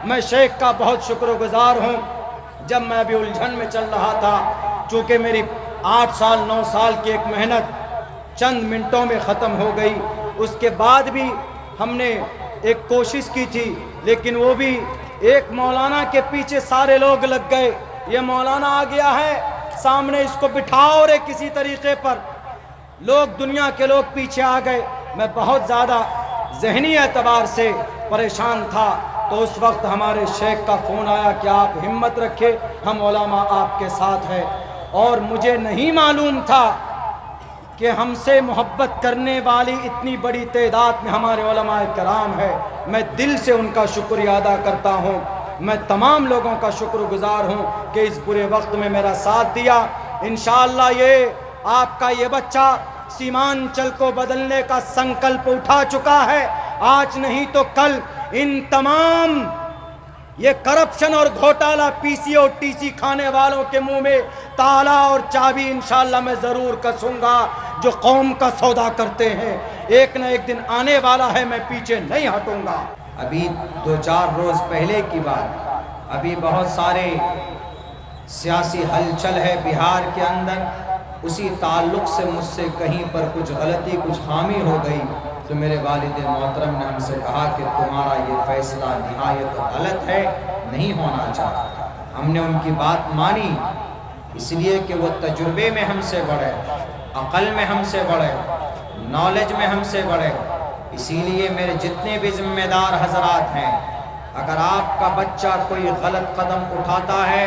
میں شیخ کا بہت شکر گزار ہوں۔ جب میں ابھی الجھن میں چل رہا تھا، چونکہ میری 8 سال 9 سال کی ایک محنت چند منٹوں میں ختم ہو گئی، اس کے بعد بھی ہم نے ایک کوشش کی تھی، لیکن وہ بھی ایک مولانا کے پیچھے سارے لوگ لگ گئے۔ یہ مولانا آ گیا ہے، سامنے اس کو بٹھاؤ رے کسی طریقے پر، لوگ دنیا کے لوگ پیچھے آ گئے۔ میں بہت زیادہ ذہنی اعتبار سے پریشان تھا، تو اس وقت ہمارے شیخ کا فون آیا کہ آپ ہمت رکھے، ہم علماء آپ کے ساتھ ہیں۔ اور مجھے نہیں معلوم تھا کہ ہم سے محبت کرنے والی اتنی بڑی تعداد میں ہمارے علماء کرام ہے۔ میں دل سے ان کا شکریہ ادا کرتا ہوں۔ میں تمام لوگوں کا شکر گزار ہوں کہ اس برے وقت میں میرا ساتھ دیا۔ انشاءاللہ یہ آپ کا یہ بچہ سیمانچل کو بدلنے کا سنکلپ اٹھا چکا ہے۔ آج نہیں تو کل ان تمام یہ کرپشن اور گھوٹالہ پی سی اور ٹی سی کھانے والوں کے منہ میں تالا اور چابی انشاءاللہ میں ضرور کسوں گا، جو قوم کا سودا کرتے ہیں۔ ایک نہ ایک دن آنے والا ہے، میں پیچھے نہیں ہٹوں گا۔ ابھی 2-4 روز پہلے کی بات، ابھی بہت سارے سیاسی ہلچل ہے بہار کے اندر، اسی تعلق سے مجھ سے کہیں پر کچھ غلطی کچھ خامی ہو گئی، تو میرے والد محترم نے ہم سے کہا کہ تمہارا یہ فیصلہ نہایت غلط ہے، نہیں ہونا چاہتا۔ ہم نے ان کی بات مانی، اس لیے کہ وہ تجربے میں ہم سے بڑے، عقل میں ہم سے بڑے، نالج میں ہم سے بڑے۔ اسی لیے میرے جتنے بھی ذمہ دار حضرات ہیں، اگر آپ کا بچہ کوئی غلط قدم اٹھاتا ہے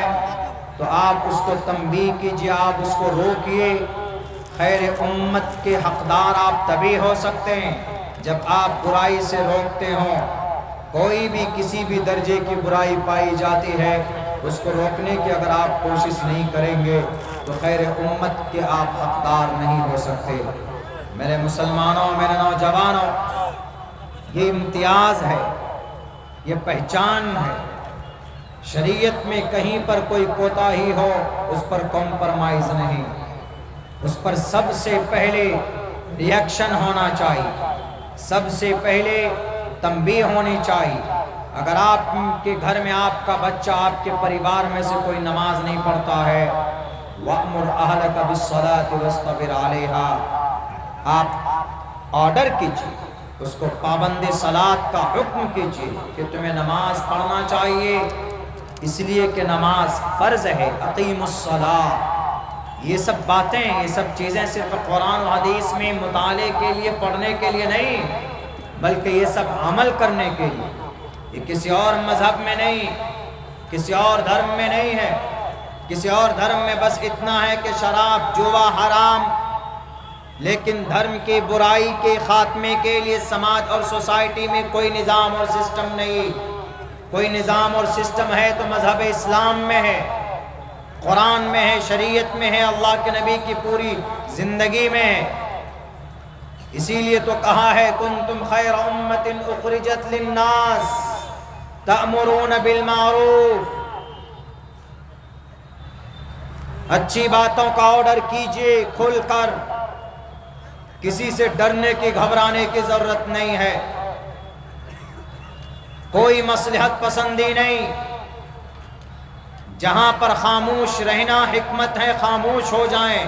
تو آپ اس کو تنبیہ کیجیے، آپ اس کو روکیے۔ خیر امت کے حقدار آپ تبھی ہو سکتے ہیں جب آپ برائی سے روکتے ہوں۔ کوئی بھی کسی بھی درجے کی برائی پائی جاتی ہے، اس کو روکنے کی اگر آپ کوشش نہیں کریں گے تو خیر امت کے آپ حقدار نہیں ہو سکتے۔ میرے مسلمانوں، میرے نوجوانوں، یہ امتیاز ہے، یہ پہچان ہے۔ شریعت میں کہیں پر کوئی کوتاہی ہو اس پر کمپرمائز نہیں، اس پر سب سے پہلے ری ایکشن ہونا چاہیے، سب سے پہلے تنبیہ ہونی چاہیے۔ اگر آپ کے گھر میں آپ کا بچہ، آپ کے پریوار میں سے کوئی نماز نہیں پڑھتا ہے، وَأْمُرْ أَهْلَكَ بِالصَّلَاةِ وَاسْطَبِرْ عَلَيْهَا، آپ آرڈر کیجیے، اس کو پابند صلاۃ کا حکم کیجیے کہ تمہیں نماز پڑھنا چاہیے، اس لیے کہ نماز فرض ہے۔ اقیموا الصلاۃ، یہ سب باتیں، یہ سب چیزیں صرف قرآن و حدیث میں مطالعے کے لیے، پڑھنے کے لیے نہیں، بلکہ یہ سب عمل کرنے کے لیے۔ یہ کسی اور مذہب میں نہیں، کسی اور دھرم میں نہیں ہے۔ کسی اور دھرم میں بس اتنا ہے کہ شراب جوا حرام، لیکن دھرم کی برائی کے خاتمے کے لیے سماج اور سوسائٹی میں کوئی نظام اور سسٹم نہیں۔ کوئی نظام اور سسٹم ہے تو مذہب اسلام میں ہے، قرآن میں ہے، شریعت میں ہے، اللہ کے نبی کی پوری زندگی میں ہے۔ اسی لیے تو کہا ہے کنتم خیر امت اخرجت للناس تأمرون بالمعروف، اچھی باتوں کا آرڈر کیجئے کھل کر، کسی سے ڈرنے کی گھبرانے کی ضرورت نہیں ہے، کوئی مصلحت پسندی نہیں۔ جہاں پر خاموش رہنا حکمت ہے، خاموش ہو جائیں۔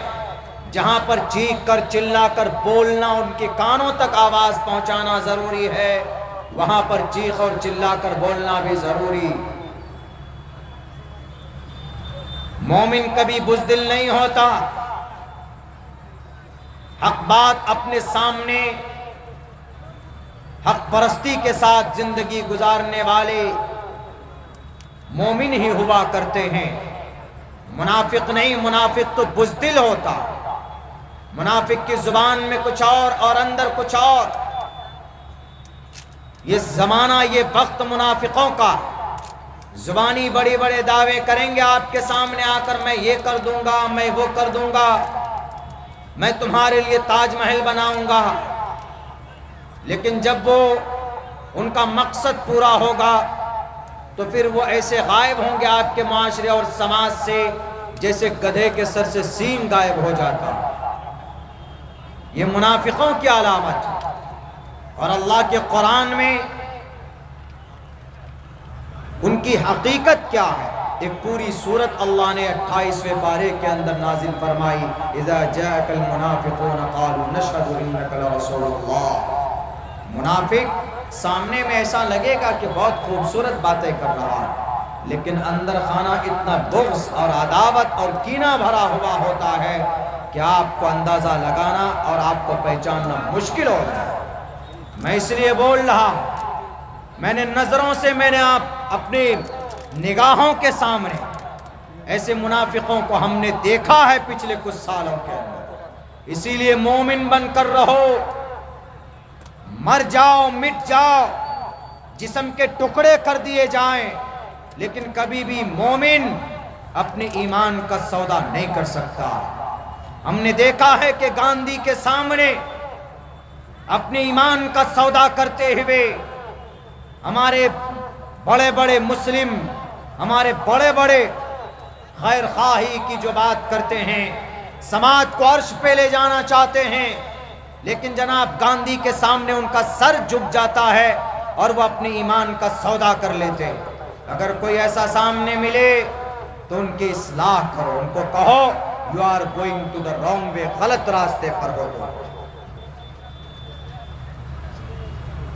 جہاں پر چیخ کر چلا کر بولنا، ان کے کانوں تک آواز پہنچانا ضروری ہے، وہاں پر چیخ اور چلا کر بولنا بھی ضروری۔ مومن کبھی بزدل نہیں ہوتا، حق بات اپنے سامنے حق پرستی کے ساتھ زندگی گزارنے والے مومن ہی ہوا کرتے ہیں، منافق نہیں۔ منافق تو بزدل ہوتا، منافق کی زبان میں کچھ اور اندر کچھ اور۔ یہ زمانہ، یہ وقت منافقوں کا، زبانی بڑے بڑے دعوے کریں گے آپ کے سامنے آ کر، میں یہ کر دوں گا، میں وہ کر دوں گا، میں تمہارے لیے تاج محل بناؤں گا، لیکن جب وہ ان کا مقصد پورا ہوگا تو پھر وہ ایسے غائب ہوں گے آپ کے معاشرے اور سماج سے جیسے گدھے کے سر سے سینگ غائب ہو جاتا۔ یہ منافقوں کی علامت ہے۔ اور اللہ کے قرآن میں ان کی حقیقت کیا ہے؟ ایک پوری سورت اللہ نے 28ویں پارے کے اندر نازل فرمائی، اذا جاءک المنافقون قالوا نشهد انک لرسول اللہ۔ منافق سامنے میں ایسا لگے گا کہ بہت خوبصورت باتیں کر رہا ہے، لیکن اندر خانہ اتنا بغض اور عداوت اور کینہ بھرا ہوا ہوتا ہے کہ آپ کو اندازہ لگانا اور آپ کو پہچاننا مشکل ہوتا ہے۔ میں اس لیے بول رہا ہوں، میں نے نظروں سے میں نے اپنی نگاہوں کے سامنے ایسے منافقوں کو ہم نے دیکھا ہے پچھلے کچھ سالوں کے اندر۔ اسی لیے مومن بن کر رہو، مر جاؤ مٹ جاؤ، جسم کے ٹکڑے کر دیے جائیں، لیکن کبھی بھی مومن اپنے ایمان کا سودا نہیں کر سکتا۔ ہم نے دیکھا ہے کہ گاندھی کے سامنے اپنے ایمان کا سودا کرتے ہوئے ہمارے بڑے بڑے مسلم، ہمارے بڑے بڑے خیر خواہی کی جو بات کرتے ہیں، سماج کو عرش پہ لے جانا چاہتے ہیں، لیکن جناب گاندھی کے سامنے ان کا سر جھک جاتا ہے اور وہ اپنے ایمان کا سودا کر لیتے۔ اگر کوئی ایسا سامنے ملے تو ان کی اصلاح کرو، ان کو کہو you are going to the wrong way, غلط راستے پر ہو تو۔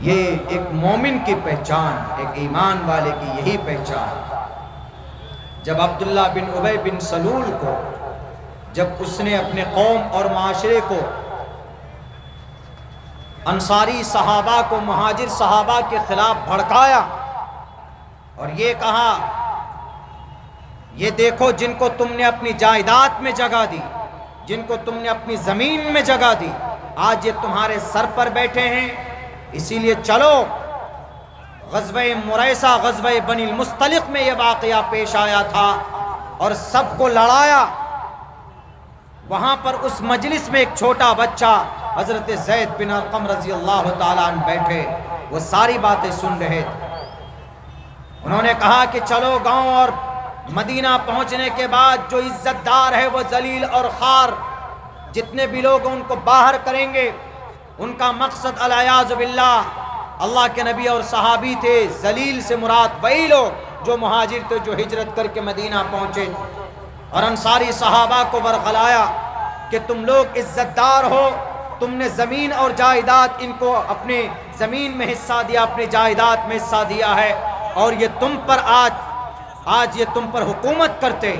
یہ ایک مومن کی پہچان، ایک ایمان والے کی یہی پہچان۔ جب عبداللہ بن ابی بن سلول کو، جب اس نے اپنے قوم اور معاشرے کو، انصاری صحابہ کو، مہاجر صحابہ کے خلاف بھڑکایا اور یہ کہا یہ دیکھو جن کو تم نے اپنی جائیداد میں جگہ دی، جن کو تم نے اپنی زمین میں جگہ دی، آج یہ تمہارے سر پر بیٹھے ہیں، اسی لیے چلو۔ غزوہ مریسہ، غزوہ بنی المصطلق میں یہ واقعہ پیش آیا تھا اور سب کو لڑایا۔ وہاں پر اس مجلس میں ایک چھوٹا بچہ حضرت زید بن ارقم رضی اللہ تعالیٰ عنہ بیٹھے، وہ ساری باتیں سن رہے تھے۔ انہوں نے کہا کہ چلو گاؤں اور مدینہ پہنچنے کے بعد جو عزت دار ہے وہ ذلیل اور خوار جتنے بھی لوگ ان کو باہر کریں گے۔ ان کا مقصد العیاذ باللہ اللہ کے نبی اور صحابی تھے، ذلیل سے مراد وہی لوگ جو مہاجر تھے، جو ہجرت کر کے مدینہ پہنچے، اور انصاری صحابہ کو ورغلایا کہ تم لوگ عزت دار ہو، تم نے زمین اور جائیداد ان کو اپنے زمین میں حصہ دیا، اپنے جائیداد میں حصہ دیا ہے، اور یہ تم پر آج یہ تم پر حکومت کرتے،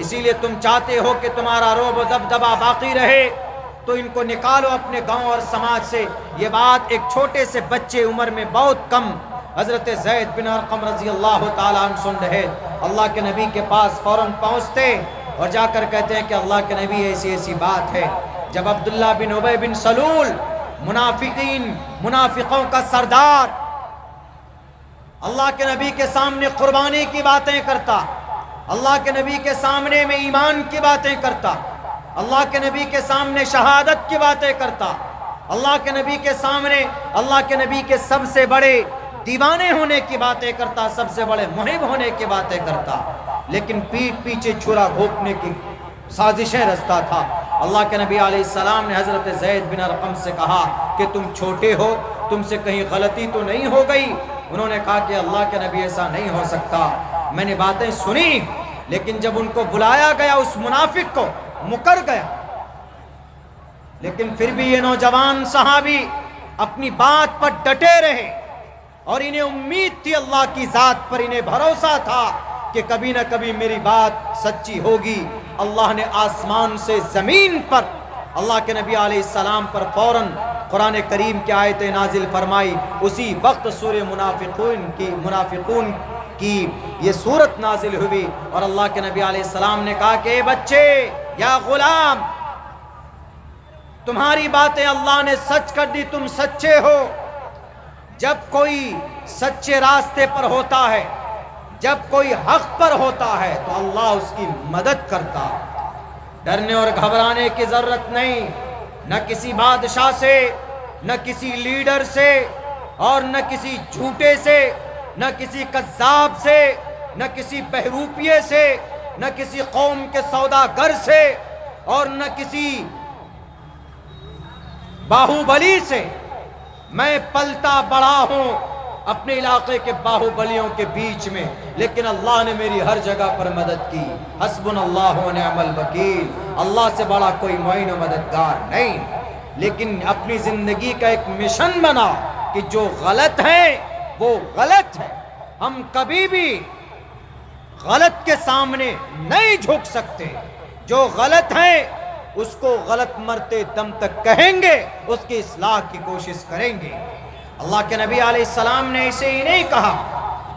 اسی لیے تم چاہتے ہو کہ تمہارا رعب و دبدبہ باقی رہے، تو ان کو نکالو اپنے گاؤں اور سماج سے۔ یہ بات ایک چھوٹے سے بچے، عمر میں بہت کم، حضرت زید بن ارقم رضی اللہ تعالیٰ عنہ سن رہے۔ اللہ کے نبی کے پاس فوراً پہنچتے اور جا کر کہتے ہیں کہ اللہ کے نبی ایسی ایسی بات ہے۔ جب عبداللہ بن ابی بن سلول، منافقوں کا سردار، اللہ کے نبی کے سامنے قربانی کی باتیں کرتا، اللہ کے نبی کے سامنے میں ایمان کی باتیں کرتا، اللہ کے نبی کے سامنے شہادت کی باتیں کرتا، اللہ کے نبی کے سامنے اللہ کے نبی کے سب سے بڑے دیوانے ہونے کی باتیں کرتا، سب سے بڑے محب ہونے کی باتیں کرتا، لیکن پیٹھ پیچھے چھرا گھونپنے کی سازشیں رچتا تھا۔ اللہ کے نبی علیہ السلام نے حضرت زید بن ارقم سے کہا کہ تم چھوٹے ہو، تم سے کہیں غلطی تو نہیں ہو گئی؟ انہوں نے کہا کہ اللہ کے نبی ایسا نہیں ہو سکتا، میں نے باتیں سنی، لیکن جب ان کو بلایا گیا اس منافق کو مکر گیا۔ لیکن پھر بھی یہ نوجوان صحابی اپنی بات پر ڈٹے رہے، اور انہیں امید تھی اللہ کی ذات پر، انہیں بھروسہ تھا کہ کبھی نہ کبھی میری بات سچی ہوگی۔ اللہ نے آسمان سے زمین پر اللہ کے نبی علیہ السلام پر فوراً قرآن کریم کی آیتیں نازل فرمائی۔ اسی وقت سورہ منافقون کی یہ صورت نازل ہوئی، اور اللہ کے نبی علیہ السلام نے کہا کہ اے بچے، یا غلام، تمہاری باتیں اللہ نے سچ کر دی، تم سچے ہو۔ جب کوئی سچے راستے پر ہوتا ہے، جب کوئی حق پر ہوتا ہے تو اللہ اس کی مدد کرتا۔ ڈرنے اور گھبرانے کی ضرورت نہیں، نہ کسی بادشاہ سے، نہ کسی لیڈر سے، اور نہ کسی جھوٹے سے، نہ کسی کذاب سے، نہ کسی بہروپیے سے، نہ کسی قوم کے سوداگر سے، اور نہ کسی باہوبلی سے۔ میں پلتا بڑا ہوں اپنے علاقے کے باہوبلیوں کے بیچ میں، لیکن اللہ نے میری ہر جگہ پر مدد کی۔ حسبنا اللہ و نعم الوکیل، اللہ سے بڑا کوئی معین و مددگار نہیں۔ لیکن اپنی زندگی کا ایک مشن بنا کہ جو غلط ہے وہ غلط ہے، ہم کبھی بھی غلط کے سامنے نہیں جھک سکتے، جو غلط ہے اس کو غلط مرتے دم تک کہیں گے، اس کی اصلاح کی کوشش کریں گے۔ اللہ کے نبی علیہ السلام نے اسے ہی نہیں کہا،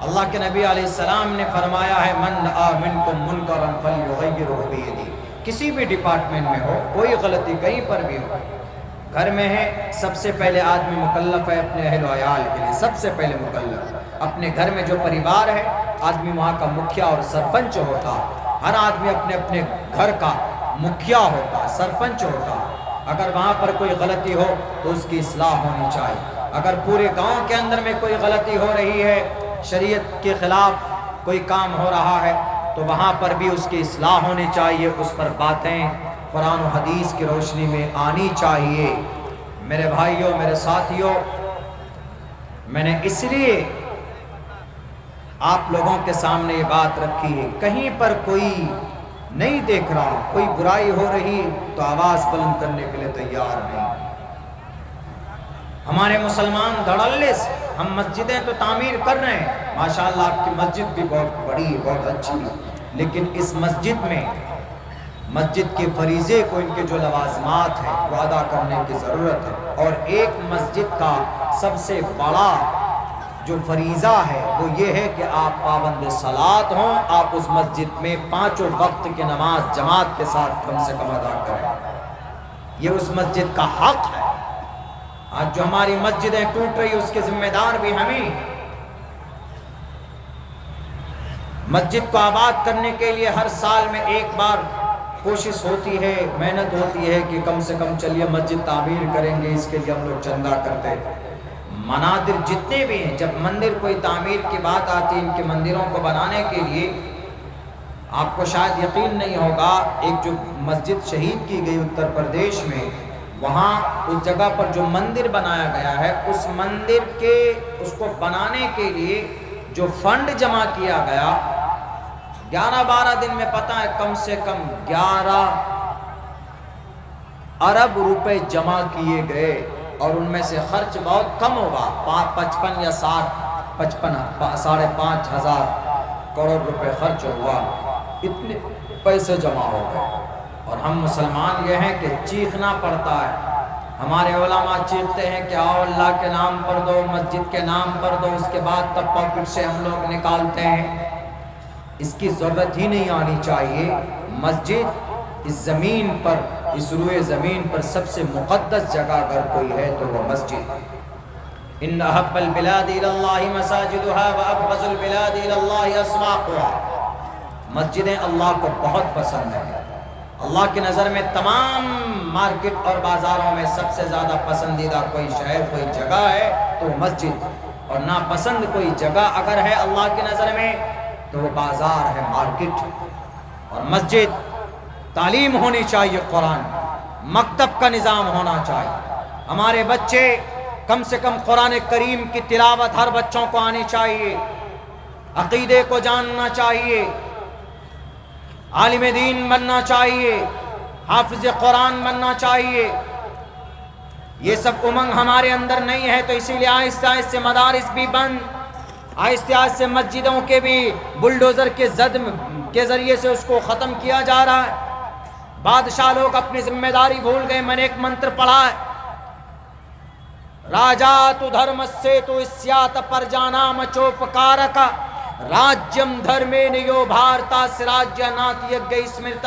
اللہ کے نبی علیہ السلام نے فرمایا ہے من رأى منکم منکرا فلیغیرہ بیدہ۔ کسی بھی ڈپارٹمنٹ میں ہو، کوئی غلطی کہیں پر بھی ہو، گھر میں ہے، سب سے پہلے آدمی مکلف ہے اپنے اہل و عیال کے لیے، سب سے پہلے مکلف اپنے گھر میں جو پریوار ہے، آدمی وہاں کا مکھیا اور سرپنچ ہوتا، ہر آدمی اپنے اپنے گھر کا مکھیا ہوتا، سرپنچ ہوتا۔ اگر وہاں پر کوئی غلطی ہو تو اس کی اصلاح ہونی چاہیے۔ اگر پورے گاؤں کے اندر میں کوئی غلطی ہو رہی ہے، شریعت کے خلاف کوئی کام ہو رہا ہے، تو وہاں پر بھی اس کی اصلاح ہونی چاہیے، اس پر باتیں قرآن و حدیث کی روشنی میں آنی چاہیے۔ میرے بھائیوں، میرے ساتھیوں، میں نے اس لیے آپ لوگوں کے سامنے یہ بات رکھی ہے، کہیں پر کوئی نہیں دیکھ رہا، کوئی برائی ہو رہی تو آواز بلند کرنے کے لیے تیار نہیں۔ ہمارے مسلمان دھڑلے سے ہم مسجدیں تو تعمیر کر رہے ہیں، ماشاءاللہ آپ کی مسجد بھی بہت بڑی، بہت اچھی، لیکن اس مسجد میں مسجد کے فریضے کو، ان کے جو لوازمات ہیں وہ ادا کرنے کی ضرورت ہے۔ اور ایک مسجد کا سب سے بڑا جو فریضہ ہے وہ یہ ہے کہ آپ پابند صلاۃ ہوں، آپ اس مسجد میں 5 وقت کی نماز جماعت کے ساتھ کم سے کم ادا کریں، یہ اس مسجد کا حق ہے۔ آج جو ہماری مسجدیں ٹوٹ رہی اس کے ذمہ دار بھی ہمیں۔ مسجد کو آباد کرنے کے لیے ہر سال میں ایک بار کوشش ہوتی ہے، محنت ہوتی ہے کہ کم سے کم چلیے مسجد تعمیر کریں گے، اس کے لیے ہم لوگ چندہ کرتے ہیں۔ منادر جتنے بھی ہیں، جب مندر کوئی تعمیر کی بات آتی ہے، ان کے مندروں کو بنانے کے لیے، آپ کو شاید یقین نہیں ہوگا، ایک جو مسجد شہید کی گئی اتر پردیش میں، وہاں اس جگہ پر جو مندر بنایا گیا ہے، اس مندر کے اس کو بنانے کے لیے جو فنڈ جمع کیا گیا، 11-12 دن میں پتہ ہے کم سے کم 11 ارب روپے جمع کیے گئے، اور ان میں سے خرچ بہت کم ہوگا، 55 یا 60 5.5 ہزار کروڑ روپے خرچ ہوا، اتنے پیسے جمع ہو گئے۔ اور ہم مسلمان یہ ہیں کہ چیخنا پڑتا ہے، ہمارے علماء چیختے ہیں کہ آؤ اللہ کے نام پر دو، مسجد کے نام پر دو، اس کے بعد تب پاکٹ سے ہم لوگ نکالتے ہیں۔ اس کی ضرورت ہی نہیں آنی چاہیے۔ مسجد اس زمین پر، اس روئے زمین پر سب سے مقدس جگہ اگر کوئی ہے تو وہ مسجد۔ ان احب البلاد الی اللہ مساجدها وابغض البلاد الی اللہ اسواقها۔ مسجدیں اللہ کو بہت پسند ہیں۔ اللہ کی نظر میں تمام مارکیٹ اور بازاروں میں سب سے زیادہ پسندیدہ کوئی شہر، کوئی جگہ ہے تو مسجد، اور ناپسند کوئی جگہ اگر ہے اللہ کی نظر میں تو وہ بازار ہے، مارکیٹ۔ اور مسجد تعلیم ہونی چاہیے، قرآن مکتب کا نظام ہونا چاہیے، ہمارے بچے کم سے کم قرآن کریم کی تلاوت ہر بچوں کو آنی چاہیے، عقیدے کو جاننا چاہیے، عالم دین بننا چاہیے، حافظ قرآن بننا چاہیے۔ یہ سب امنگ ہمارے اندر نہیں ہے، تو اسی لیے آہستہ آہستہ مدارس بھی بند، آہستہ آہستہ مسجدوں کے بھی بلڈوزر کے زد کے ذریعے سے اس کو ختم کیا جا رہا ہے۔ بادشاہ لوگ اپنی ذمہ داری بھول گئے۔ میں نے ایک منتر پڑھا ہے، راجا تو دھرم سے تو اسیات پر جانا مچوپکارکا راج්યಂ ધર્મેન યો ભારતા સ્રાજ્ય નાથ યજ્ઞ સ્મૃતઃ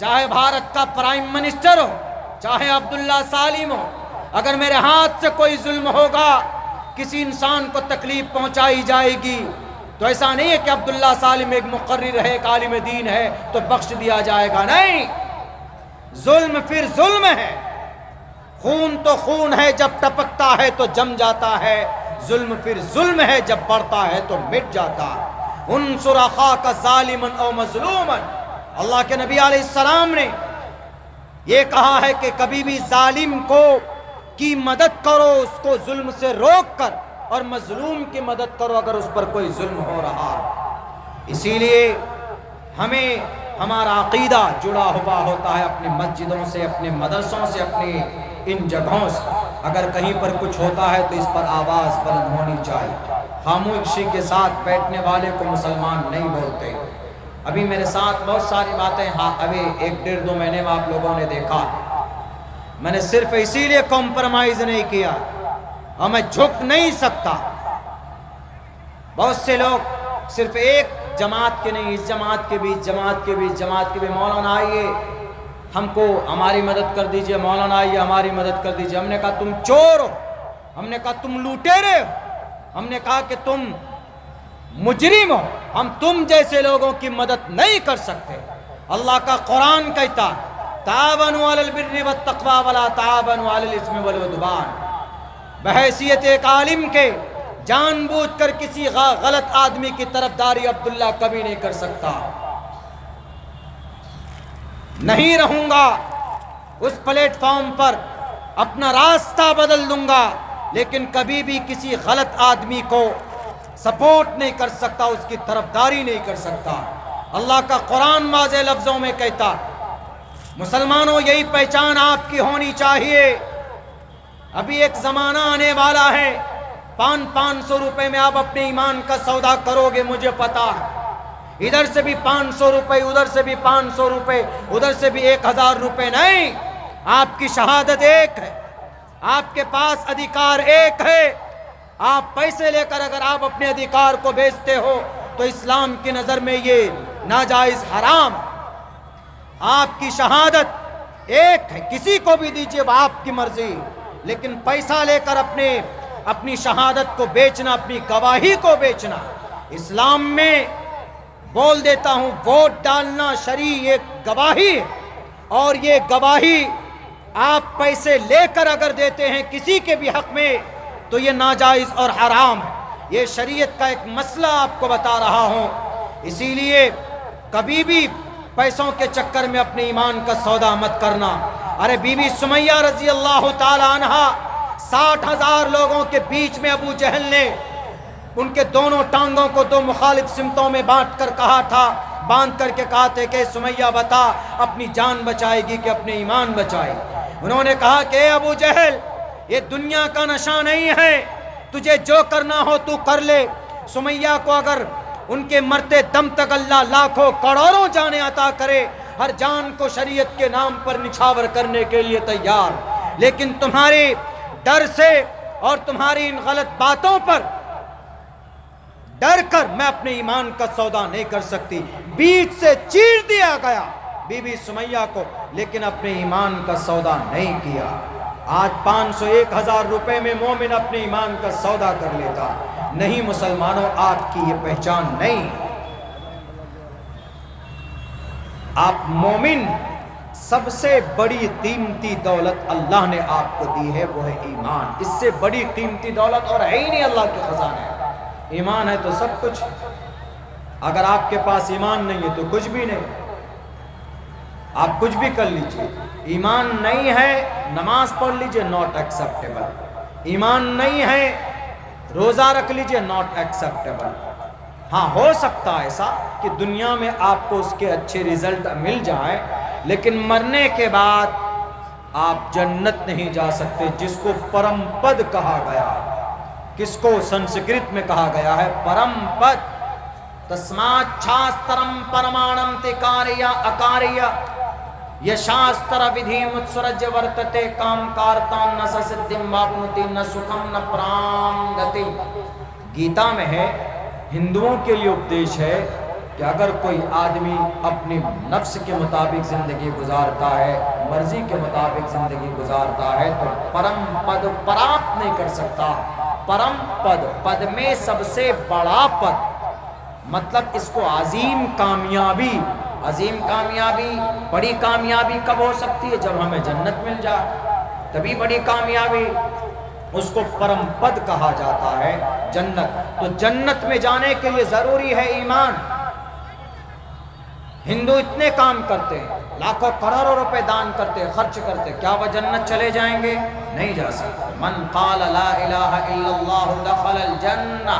چاہے بھارت کا پرائم منسٹر ہو، چاہے عبداللہ سالم ہو، اگر میرے ہاتھ سے کوئی ظلم ہوگا، کسی انسان کو تکلیف پہنچائی جائے گی، تو ایسا نہیں ہے کہ عبداللہ سالم ایک مقرر ہے، ایک عالم دین ہے تو بخش دیا جائے گا، نہیں، ظلم پھر ظلم ہے، خون تو خون ہے، جب ٹپکتا ہے تو جم جاتا ہے، ظلم پھر ظلم ہے، جب بڑھتا ہے تو مٹ جاتا ہے۔ انصر اخاک ظالما او مظلوما، اللہ کے نبی علیہ السلام نے یہ کہا ہے کہ کبھی بھی ظالم کی مدد کرو، اس کو ظلم سے روک کر، اور مظلوم کی مدد کرو اگر اس پر کوئی ظلم ہو رہا۔ اسی لیے ہمیں ہمارا عقیدہ جڑا ہوا ہوتا ہے اپنی مسجدوں سے، اپنے مدرسوں سے، اپنی ان جگہوں سے۔ اگر کہیں پر کچھ ہوتا ہے تو اس پر آواز بلند ہونی چاہیے۔ خاموشی کے ساتھ بیٹھنے والے کو مسلمان نہیں بولتے۔ ابھی میرے ساتھ بہت ساری باتیں، ابھی 1-1.5-2 مہینے میں آپ لوگوں نے دیکھا، میں نے صرف اسی لیے کمپرمائز نہیں کیا، اور میں جھک نہیں سکتا۔ بہت سے لوگ صرف ایک جماعت کے نہیں، اس جماعت کے بھی مولانا آئیے ہم کو ہماری مدد کر دیجئے، مولانا آئیے ہماری مدد کر دیجئے۔ ہم نے کہا تم چور ہو، ہم نے کہا تم لوٹیرے ہو، ہم نے کہا کہ تم مجرم ہو، ہم تم جیسے لوگوں کی مدد نہیں کر سکتے۔ اللہ کا قرآن کہتا تعاونوا علی البر والتقوی ولا تعاونوا علی الاثم والعدوان۔ بحیثیت ایک عالم کے جان بوجھ کر کسی غلط آدمی کی طرفداری عبداللہ کبھی نہیں کر سکتا۔ نہیں رہوں گا اس پلیٹ فارم پر، اپنا راستہ بدل دوں گا، لیکن کبھی بھی کسی غلط آدمی کو سپورٹ نہیں کر سکتا، اس کی طرفداری نہیں کر سکتا۔ اللہ کا قرآن واضح لفظوں میں کہتا مسلمانوں یہی پہچان آپ کی ہونی چاہیے۔ ابھی ایک زمانہ آنے والا ہے 500 روپے میں آپ اپنے ایمان کا سودا کرو گے، مجھے پتا ہے، ادھر سے بھی 500 روپے، ادھر سے بھی 500 روپے، ادھر سے بھی 1000 روپے، نہیں، آپ کی شہادت ایک ہے، آپ کے پاس ادھیکار ایک ہے۔ آپ پیسے لے کر اگر آپ اپنے ادھیکار کو بیچتے ہو تو اسلام کی نظر میں یہ ناجائز حرام۔ آپ کی شہادت ایک ہے، کسی کو بھی دیجئے وہ آپ کی مرضی، لیکن پیسہ لے کر اپنی شہادت کو بیچنا، اپنی گواہی کو بیچنا، اسلام میں بول دیتا ہوں ووٹ ڈالنا شرعی ایک گواہی ہے، اور یہ گواہی آپ پیسے لے کر اگر دیتے ہیں کسی کے بھی حق میں تو یہ ناجائز اور حرام ہے۔ یہ شریعت کا ایک مسئلہ آپ کو بتا رہا ہوں۔ اسی لیے کبھی بھی پیسوں کے چکر میں اپنے ایمان کا سودا مت کرنا۔ ارے بی بی سمیہ رضی اللہ تعالی عنہ 60,000 لوگوں کے بیچ میں ابو جہل نے ان کے دونوں ٹانگوں کو 2 مخالف سمتوں میں باندھ کر کے کہا تھے کہ سمیہ بتا اپنی جان بچائے گی کہ اپنے ایمان بچائے۔ انہوں نے کہا کہ اے ابو جہل، یہ دنیا کا نشہ نہیں ہے، تجھے جو کرنا ہو تو کر لے۔ سمیہ کو اگر ان کے مرتے دم تک اللہ لاکھوں کروڑوں جانیں عطا کرے، ہر جان کو شریعت کے نام پر نچھاور کرنے کے لیے تیار، لیکن تمہارے ڈر سے اور تمہاری ان غلط باتوں پر ڈر کر میں اپنے ایمان کا سودا نہیں کر سکتی۔ بیچ سے چیر دیا گیا بی بی سمیہ کو، لیکن اپنے ایمان کا سودا نہیں کیا۔ آج 500-1000 روپے میں مومن اپنے ایمان کا سودا کر لیتا۔ نہیں مسلمانوں، آپ کی یہ پہچان نہیں۔ آپ مومن، سب سے بڑی قیمتی دولت اللہ نے آپ کو دی ہے، وہ ہے ایمان۔ اس سے بڑی قیمتی دولت اور ہے ہی نہیں اللہ کے خزانے۔ ایمان ہے تو سب کچھ، اگر آپ کے پاس ایمان نہیں ہے تو کچھ بھی نہیں، آپ کچھ بھی کر لیجئے۔ ایمان نہیں ہے نماز پڑھ لیجئے، ناٹ ایکسیپٹیبل۔ ایمان نہیں ہے روزہ رکھ لیجئے، ناٹ ایکسیپٹیبل۔ ہاں ہو سکتا ہے ایسا کہ دنیا میں آپ کو اس کے اچھے ریزلٹ مل جائے، لیکن مرنے کے بعد آپ جنت نہیں جا سکتے، جس کو پرم پد کہا گیا۔ کس کو سنسکرت میں کہا گیا ہے؟ پرم پد۔ تسمات شاسترم پرمانم تکاریہ اکاریہ یشاستر ودھی متسرج ورتتے کام کارتان نہ سسدھم واپنوتی نہ سکھم نہ پرام گتی۔ گیتا میں ہے، ہندوؤں کے لیے اپدیش ہے کہ اگر کوئی آدمی اپنی نفس کے مطابق زندگی گزارتا ہے، مرضی کے مطابق زندگی گزارتا ہے، تو پرم پد پراپت نہیں کر سکتا۔ پرم پد، پد میں سب سے بڑا پد، مطلب اس کو عظیم کامیابی، عظیم کامیابی، بڑی کامیابی کب ہو سکتی ہے؟ جب ہمیں جنت مل جائے، تبھی بڑی کامیابی۔ اس کو پرم پد کہا جاتا ہے جنت۔ تو جنت میں جانے کے لیے ضروری ہے ایمان۔ ہندو اتنے کام کرتے ہیں، لاکھوں کروڑوں روپے دان کرتے، خرچ کرتے، کیا وہ جنت چلے جائیں گے؟ نہیں جا سکتے۔ من قال لا الہ الا اللہ دخل الجنہ،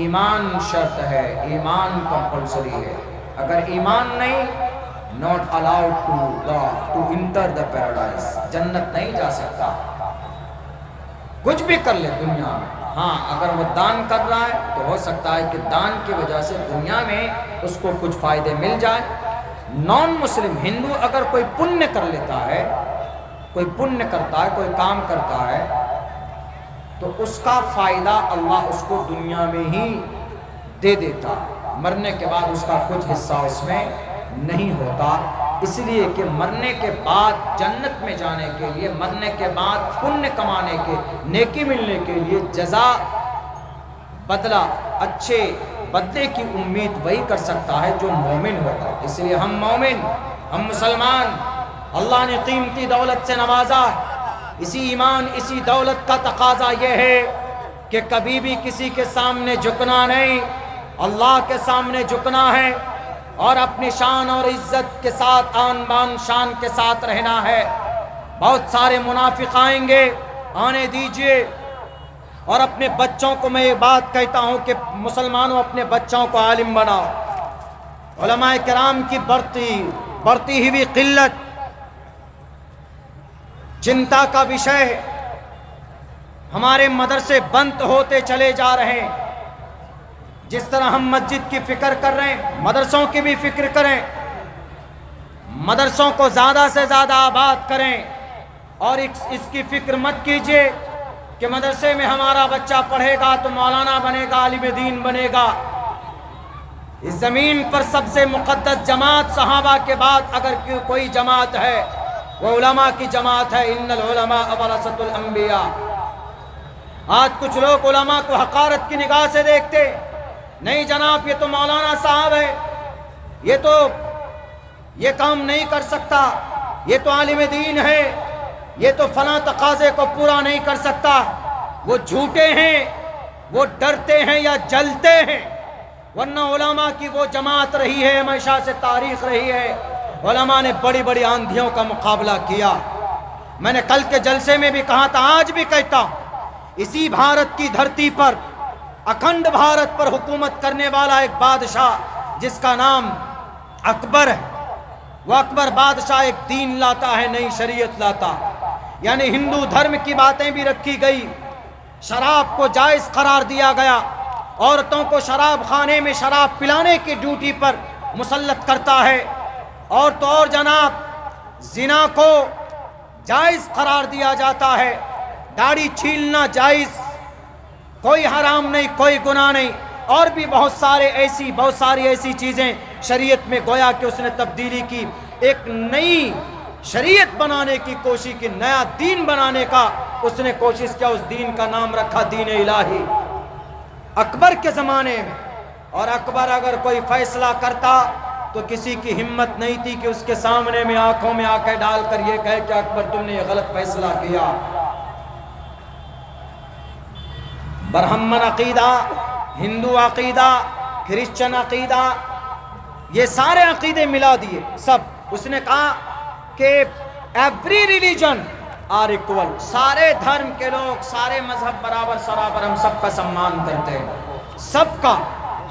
ایمان شرط ہے، ایمان کمپلسری ہے۔ اگر ایمان نہیں، not allowed to enter the paradise، جنت نہیں جا سکتا۔ کچھ بھی کر لے دنیا میں، ہاں اگر وہ دان کر رہا ہے تو ہو سکتا ہے کہ دان کی وجہ سے دنیا میں اس کو کچھ فائدے مل جائے۔ نان مسلم ہندو اگر کوئی پنیہ کر لیتا ہے، کوئی پنیہ کرتا ہے، کوئی کام کرتا ہے، تو اس کا فائدہ اللہ اس کو دنیا میں ہی دے دیتا، مرنے کے بعد اس کا کچھ حصہ اس میں نہیں ہوتا۔ اس لیے کہ مرنے کے بعد جنت میں جانے کے لیے، مرنے کے بعد پنیہ کمانے کے، نیکی ملنے کے لیے، جزا، بدلہ، اچھے بدلے کی امید وہی کر سکتا ہے جو مومن ہوگا۔ اس لیے ہم مومن، ہم مسلمان، اللہ نے قیمتی دولت سے نوازا۔ اسی ایمان، اسی دولت کا تقاضا یہ ہے کہ کبھی بھی کسی کے سامنے جھکنا نہیں، اللہ کے سامنے جھکنا ہے، اور اپنی شان اور عزت کے ساتھ، آن بان شان کے ساتھ رہنا ہے۔ بہت سارے منافق آئیں گے، آنے دیجئے۔ اور اپنے بچوں کو میں یہ بات کہتا ہوں کہ مسلمانوں اپنے بچوں کو عالم بناؤ۔ علماء کرام کی بڑھتی ہوئی قلت چنتا کا وشے ہے۔ ہمارے مدرسے بند ہوتے چلے جا رہے ہیں۔ جس طرح ہم مسجد کی فکر کر رہے ہیں، مدرسوں کی بھی فکر کریں، مدرسوں کو زیادہ سے زیادہ آباد کریں، اور اس کی فکر مت کیجئے کہ مدرسے میں ہمارا بچہ پڑھے گا تو مولانا بنے گا، عالم دین بنے گا۔ اس زمین پر سب سے مقدس جماعت صحابہ کے بعد اگر کوئی جماعت ہے، وہ علماء کی جماعت ہے۔ ان العلماء ورثۃ الانبیاء۔ آج کچھ لوگ علماء کو حقارت کی نگاہ سے دیکھتے، نہیں جناب یہ تو مولانا صاحب ہے، یہ کام نہیں کر سکتا، یہ تو عالم دین ہے، یہ تو فلاں تقاضے کو پورا نہیں کر سکتا۔ وہ جھوٹے ہیں، وہ ڈرتے ہیں یا جلتے ہیں، ورنہ علماء کی وہ جماعت رہی ہے، ہمیشہ سے تاریخ رہی ہے۔ علماء نے بڑی بڑی آندھیوں کا مقابلہ کیا۔ میں نے کل کے جلسے میں بھی کہا تھا، آج بھی کہتا ہوں، اسی بھارت کی دھرتی پر، اکھنڈ بھارت پر حکومت کرنے والا ایک بادشاہ جس کا نام اکبر ہے، وہ اکبر بادشاہ ایک دین لاتا ہے، نئی شریعت لاتا، یعنی ہندو دھرم کی باتیں بھی رکھی گئی، شراب کو جائز قرار دیا گیا، عورتوں کو شراب خانے میں شراب پلانے کی ڈیوٹی پر مسلط کرتا ہے، اور تو اور جناب زنا کو جائز قرار دیا جاتا ہے، داڑھی چھیلنا جائز، کوئی حرام نہیں، کوئی گناہ نہیں، اور بھی بہت ساری ایسی چیزیں شریعت میں گویا کہ اس نے تبدیلی کی، ایک نئی شریعت بنانے کی کوشش کی، نیا دین بنانے کا اس نے کوشش کیا۔ اس دین کا نام رکھا دین الہی، اکبر کے زمانے میں۔ اور اکبر اگر کوئی فیصلہ کرتا تو کسی کی ہمت نہیں تھی کہ اس کے سامنے میں آنکھوں میں آنکھیں ڈال کر یہ کہے کہ اکبر تم نے یہ غلط فیصلہ کیا۔ برہمن عقیدہ، ہندو عقیدہ، کرسچن عقیدہ، یہ سارے عقیدے ملا دیے سب۔ اس نے کہا کہ ایوری ریلیجن آر ایکول، سارے دھرم کے لوگ، سارے مذہب برابر سرابر، ہم سب کا سمان کرتے ہیں،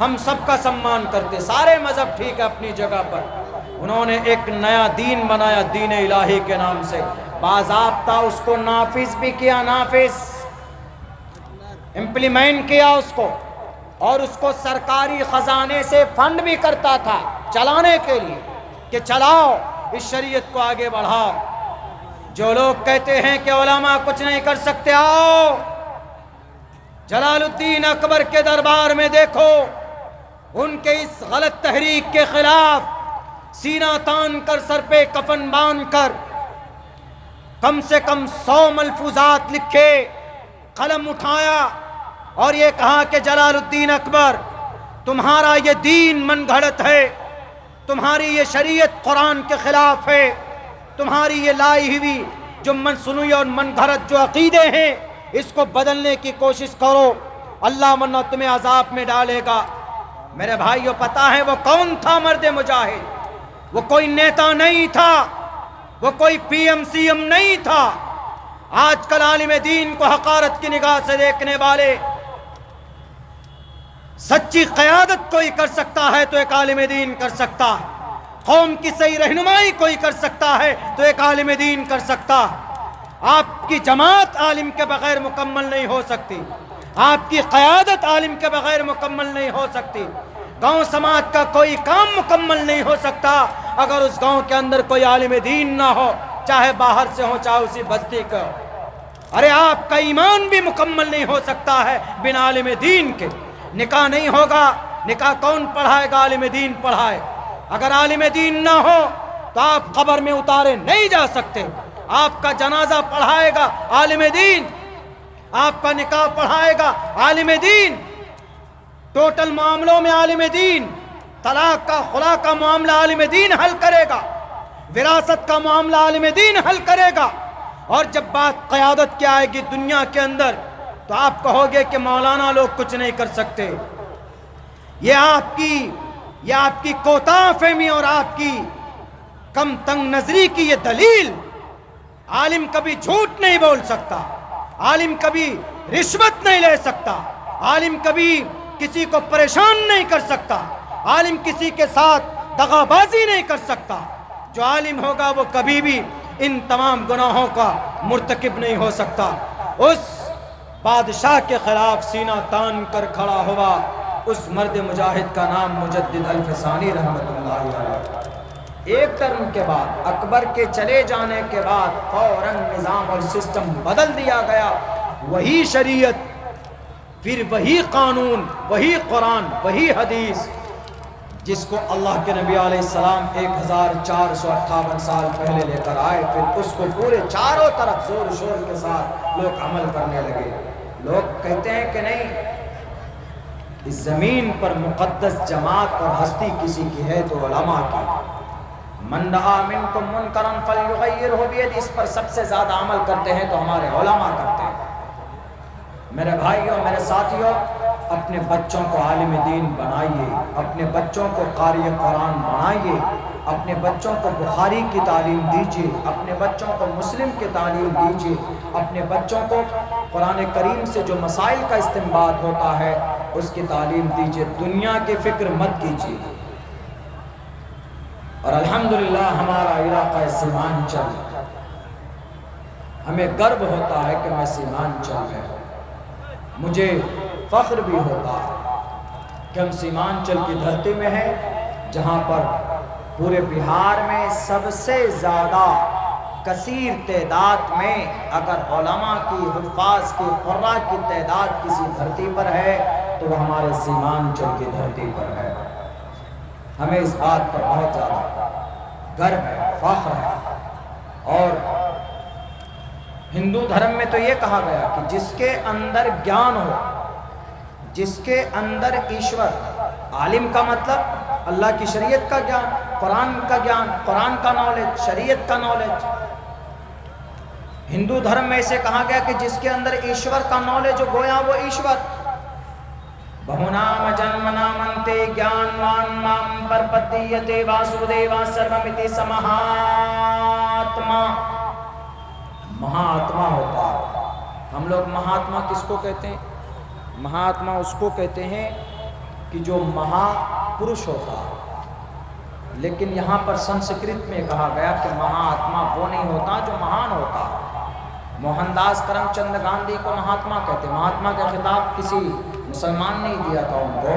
ہم سب کا سمان کرتے، سارے مذہب ٹھیک ہے اپنی جگہ پر۔ انہوں نے ایک نیا دین بنایا دین الہی کے نام سے، باضابطہ اس کو نافذ بھی کیا، امپلیمنٹ کیا اس کو، اور اس کو سرکاری خزانے سے فنڈ بھی کرتا تھا چلانے کے لیے کہ چلاؤ اس شریعت کو آگے بڑھاؤ۔ جو لوگ کہتے ہیں کہ علماء کچھ نہیں کر سکتے، آؤ جلال الدین اکبر کے دربار میں دیکھو، ان کے اس غلط تحریک کے خلاف سینہ تان کر، سر پہ کفن باندھ کر کم سے کم 100 ملفوظات لکھے، قلم اٹھایا اور یہ کہا کہ جلال الدین اکبر، تمہارا یہ دین من گھڑت ہے، تمہاری یہ شریعت قرآن کے خلاف ہے، تمہاری یہ لائی ہوئی جو منسوخی اور من گھڑت جو عقیدے ہیں اس کو بدلنے کی کوشش کرو، اللہ ورنہ تمہیں عذاب میں ڈالے گا۔ میرے بھائیو، پتہ ہے وہ کون تھا مرد مجاہد؟ وہ کوئی نیتا نہیں تھا، وہ کوئی پی ایم سی ایم نہیں تھا۔ آج کل عالم دین کو حقارت کی نگاہ سے دیکھنے والے، سچی قیادت کوئی کر سکتا ہے تو ایک عالم دین کر سکتا ہے، قوم کی صحیح رہنمائی کوئی کر سکتا ہے تو ایک عالم دین کر سکتا ہے۔ آپ کی جماعت عالم کے بغیر مکمل نہیں ہو سکتی، آپ کی قیادت عالم کے بغیر مکمل نہیں ہو سکتی، گاؤں سماج کا کوئی کام مکمل نہیں ہو سکتا اگر اس گاؤں کے اندر کوئی عالم دین نہ ہو، چاہے باہر سے ہو چاہے اسی بستی کا۔ ارے آپ کا ایمان بھی مکمل نہیں ہو سکتا ہے بنا عالم دین کے۔ نکاح نہیں ہوگا، نکاح کون پڑھائے گا؟ عالم دین پڑھائے۔ اگر عالم دین نہ ہو تو آپ قبر میں اتارے نہیں جا سکتے۔ آپ کا جنازہ پڑھائے گا عالم دین، آپ کا نکاح پڑھائے گا عالم دین، ٹوٹل معاملوں میں عالم دین، طلاق کا خلا کا معاملہ عالم دین حل کرے گا، وراثت کا معاملہ عالم دین حل کرے گا۔ اور جب بات قیادت کی آئے گی دنیا کے اندر تو آپ کہو گے کہ مولانا لوگ کچھ نہیں کر سکتے۔ یہ آپ کی کوتاہ فہمی اور آپ کی کم تنگ نظری کی یہ دلیل۔ عالم کبھی جھوٹ نہیں بول سکتا، عالم کبھی رشوت نہیں لے سکتا، عالم کبھی کسی کو پریشان نہیں کر سکتا، عالم کسی کے ساتھ دغا بازی نہیں کر سکتا۔ جو عالم ہوگا وہ کبھی بھی ان تمام گناہوں کا مرتکب نہیں ہو سکتا۔ اس بادشاہ کے خلاف سینہ تان کر کھڑا ہوا اس مرد مجاہد کا نام مجدد الفسانی رحمۃ اللہ علیہ۔ ایک ٹرم کے بعد، اکبر کے چلے جانے کے بعد فوراً نظام اور سسٹم بدل دیا گیا۔ وہی شریعت، پھر وہی قانون، وہی قرآن، وہی حدیث جس کو اللہ کے نبی علیہ السلام 1458 سال پہلے لے کر آئے، پھر اس کو پورے چاروں طرف زور شور کے ساتھ لوگ عمل کرنے لگے۔ لوگ کہتے ہیں کہ نہیں، اس زمین پر مقدس جماعت اور ہستی کسی کی ہے تو علماء کی۔ من رأى منکم منکرا فلیغیرہ بیدہ، اس پر سب سے زیادہ عمل کرتے ہیں تو ہمارے علماء کرتے ہیں۔ میرے بھائیوں، میرے ساتھیوں، اپنے بچوں کو عالم دین بنائیے، اپنے بچوں کو قاری قرآن بنائیے، اپنے بچوں کو بخاری کی تعلیم دیجیے، اپنے بچوں کو مسلم کی تعلیم دیجیے، اپنے بچوں کو قرآن کریم سے جو مسائل کا استنباط ہوتا ہے اس کی تعلیم دیجیے، دنیا کی فکر مت کیجیے۔ اور الحمدللہ ہمارا علاقہ سیمانچل، ہمیں گرو ہوتا ہے کہ میں سیمانچل ہے، مجھے فخر بھی ہوتا ہے کہ ہم سیمانچل کی دھرتی میں ہیں، جہاں پر پورے بہار میں سب سے زیادہ کثیر تعداد میں اگر علماء کی، حفاظ کی، قراء کی تعداد کسی دھرتی پر ہے تو وہ ہمارے سیمانچل کی دھرتی پر ہے۔ ہمیں اس بات پر بہت زیادہ گرو ہے، فخر ہے۔ اور ہندو دھرم میں تو یہ کہا گیا کہ جس کے اندر گیان ہو، جس کے اندر ایشور، عالم کا مطلب اللہ کی شریعت کا گیان، قرآن کا گیان، قرآن کا نالج، شریعت کا نالج۔ ہندو دھرم میں اسے کہا گیا کہ جس کے اندر ایشور کا نالج ہو، گویا وہ ایشور۔ بہونام جنمنامنتے گیانوان مام پرپدیتے واسودیوا سرومتی سمہاتما۔ مہاتما ہوتا ہے، ہم لوگ مہاتما کس کو کہتے ہیں؟ مہاتما اس کو کہتے ہیں کہ جو مہا پروش ہوتا ہے، لیکن یہاں پر سنسکرت میں کہا گیا کہ مہاتما وہ نہیں ہوتا جو مہان ہوتا۔ موہن داس کرم چند گاندھی کو مہاتما کہتے ہیں، مہاتما کا خطاب کسی مسلمان نے دیا تھا ان کو،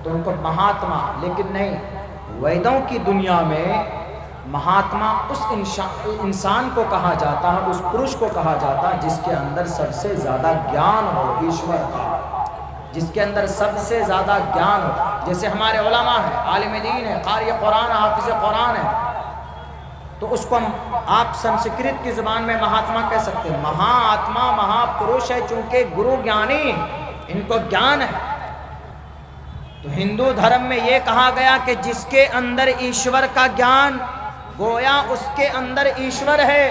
تو ان کو مہاتما، لیکن نہیں، ویدوں کی دنیا میں مہاتما اس انسان کو کہا جاتا ہے، اس پروش کو کہا جاتا ہے جس کے اندر سب سے زیادہ گیان ہو ایشور کا، جس کے اندر سب سے زیادہ گیان ہو، جیسے ہمارے علماء ہیں، عالم دین ہے، قاری قرآن، حافظ قرآن ہے، تو اس کو آپ سنسکرت کی زبان میں مہاتما کہہ سکتے ہیں۔ مہا آتما مہا پروش ہے، چونکہ گرو گیانی، ان کو گیان ہے۔ تو ہندو دھرم میں یہ کہا گیا کہ جس کے اندر ایشور کا گیان، گویا اس کے اندر ایشور ہے،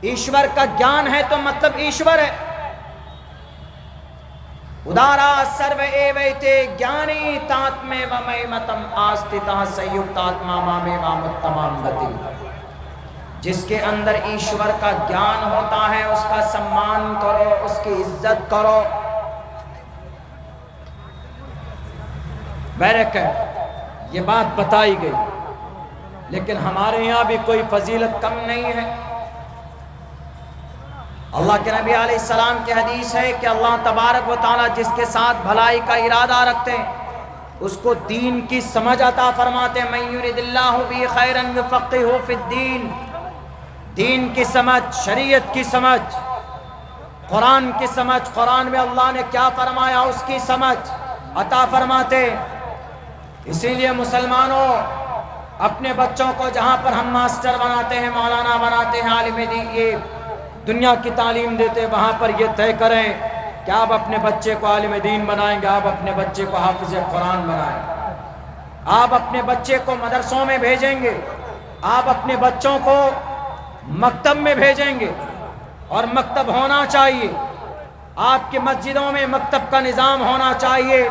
ایشور کا گیان ہے تو مطلب ایشور ہے۔ ادارا سرو ایویتے گیانی تاتمے ومیمتم آستتہ سیوکتاتما مامے وامتمام گتی۔ جس کے اندر ایشور کا گیان ہوتا ہے اس کا سمان کرو، اس کی عزت کرو۔ بہرکیف یہ بات بتائی گئی، لیکن ہمارے یہاں بھی کوئی فضیلت کم نہیں ہے۔ اللہ کے نبی علیہ السلام کی حدیث ہے کہ اللہ تبارک و تعالیٰ جس کے ساتھ بھلائی کا ارادہ رکھتے ہیں اس کو دین کی سمجھ عطا فرماتے ہیں۔ من یرد اللہ بہ خیرا یفقہہ فی الدین، دین کی سمجھ، شریعت کی سمجھ، قرآن کی سمجھ، قرآن میں اللہ نے کیا فرمایا اس کی سمجھ عطا فرماتے۔ اسی لیے مسلمانوں اپنے بچوں کو جہاں پر ہم ماسٹر بناتے ہیں، مولانا بناتے ہیں، عالم دین، یہ دنیا کی تعلیم دیتے، وہاں پر یہ طے کریں کہ آپ اپنے بچے کو عالم دین بنائیں گے، آپ اپنے بچے کو حافظ قرآن بنائیں، آپ اپنے بچے کو مدرسوں میں بھیجیں گے، آپ اپنے بچوں کو مکتب میں بھیجیں گے، اور مکتب ہونا چاہیے، آپ کی مسجدوں میں مکتب کا نظام ہونا چاہیے،